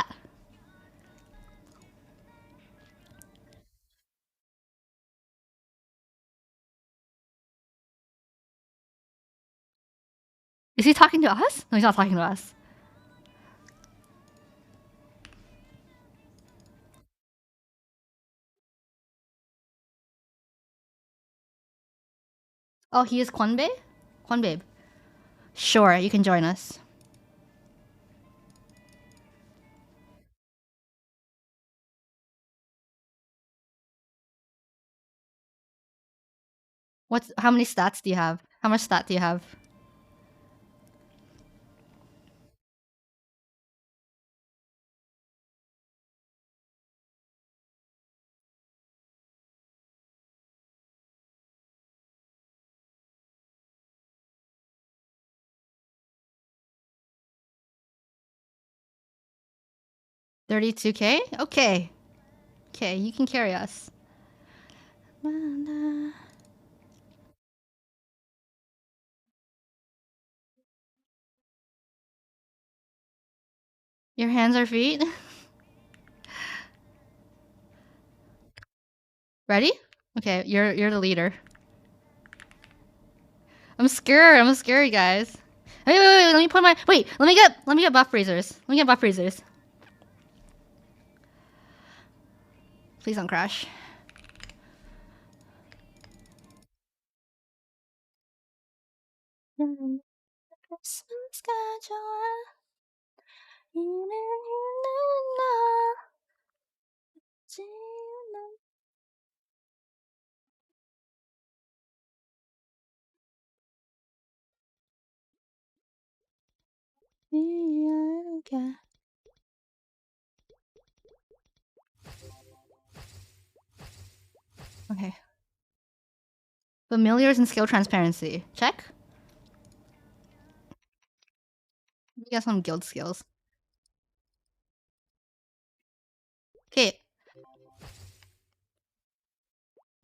Is he talking to us? No, he's not talking to us. Oh, he is Kwanbabe? Kwanbabe. Sure, you can join us. How many stats do you have? How much stat do you have? $32K? Okay. Okay, you can carry us. Your hands or feet? Ready? Okay, you're the leader. I'm scared. I'm scary, guys. Wait. Let me put my Let me get buff freezers. Let me get buff freezers. Please don't crash. Okay. Familiars and skill transparency. Check. We got some guild skills. Okay.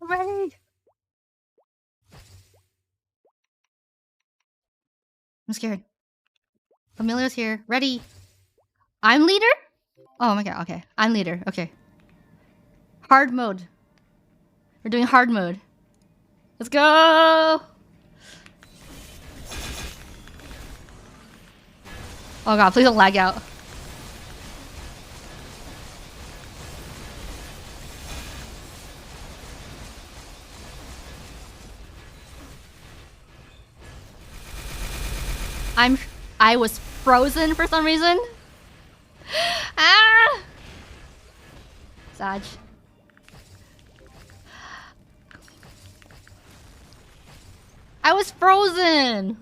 I'm ready. I'm scared. Familiar's here. Ready. I'm leader? Oh my god, okay. I'm leader. Okay. Hard mode. We're doing hard mode. Let's go! Oh god, please don't lag out. I was frozen for some reason. Ah! Sag. I was frozen!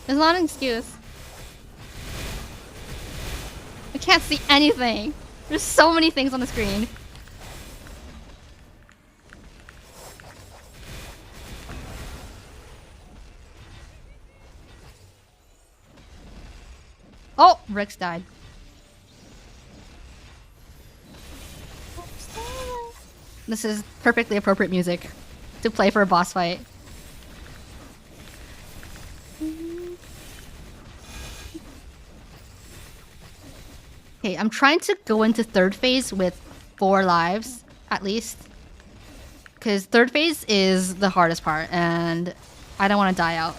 It's not an excuse. I can't see anything. There's so many things on the screen. Oh, Rix died. This is perfectly appropriate music to play for a boss fight. Okay, I'm trying to go into third phase with 4 lives, at least. Because third phase is the hardest part, and I don't want to die out.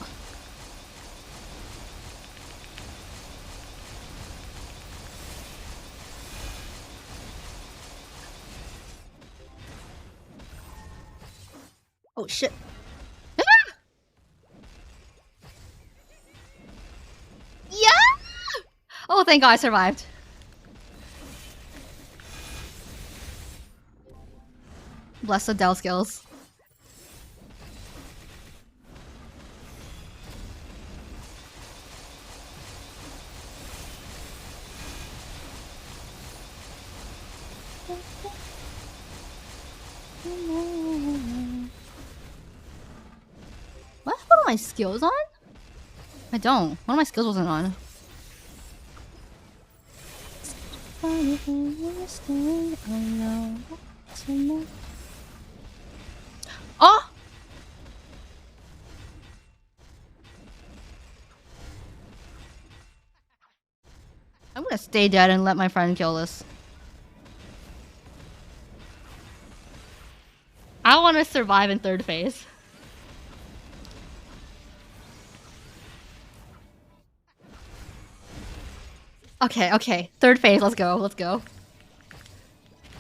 Oh shit. Ah! Yeah! Oh, thank god I survived. Bless the Dell skills. What? What are my skills on? I don't. One of my skills wasn't on. Oh! I'm gonna stay dead and let my friend kill this. I want to survive in third phase. Okay. Third phase, let's go.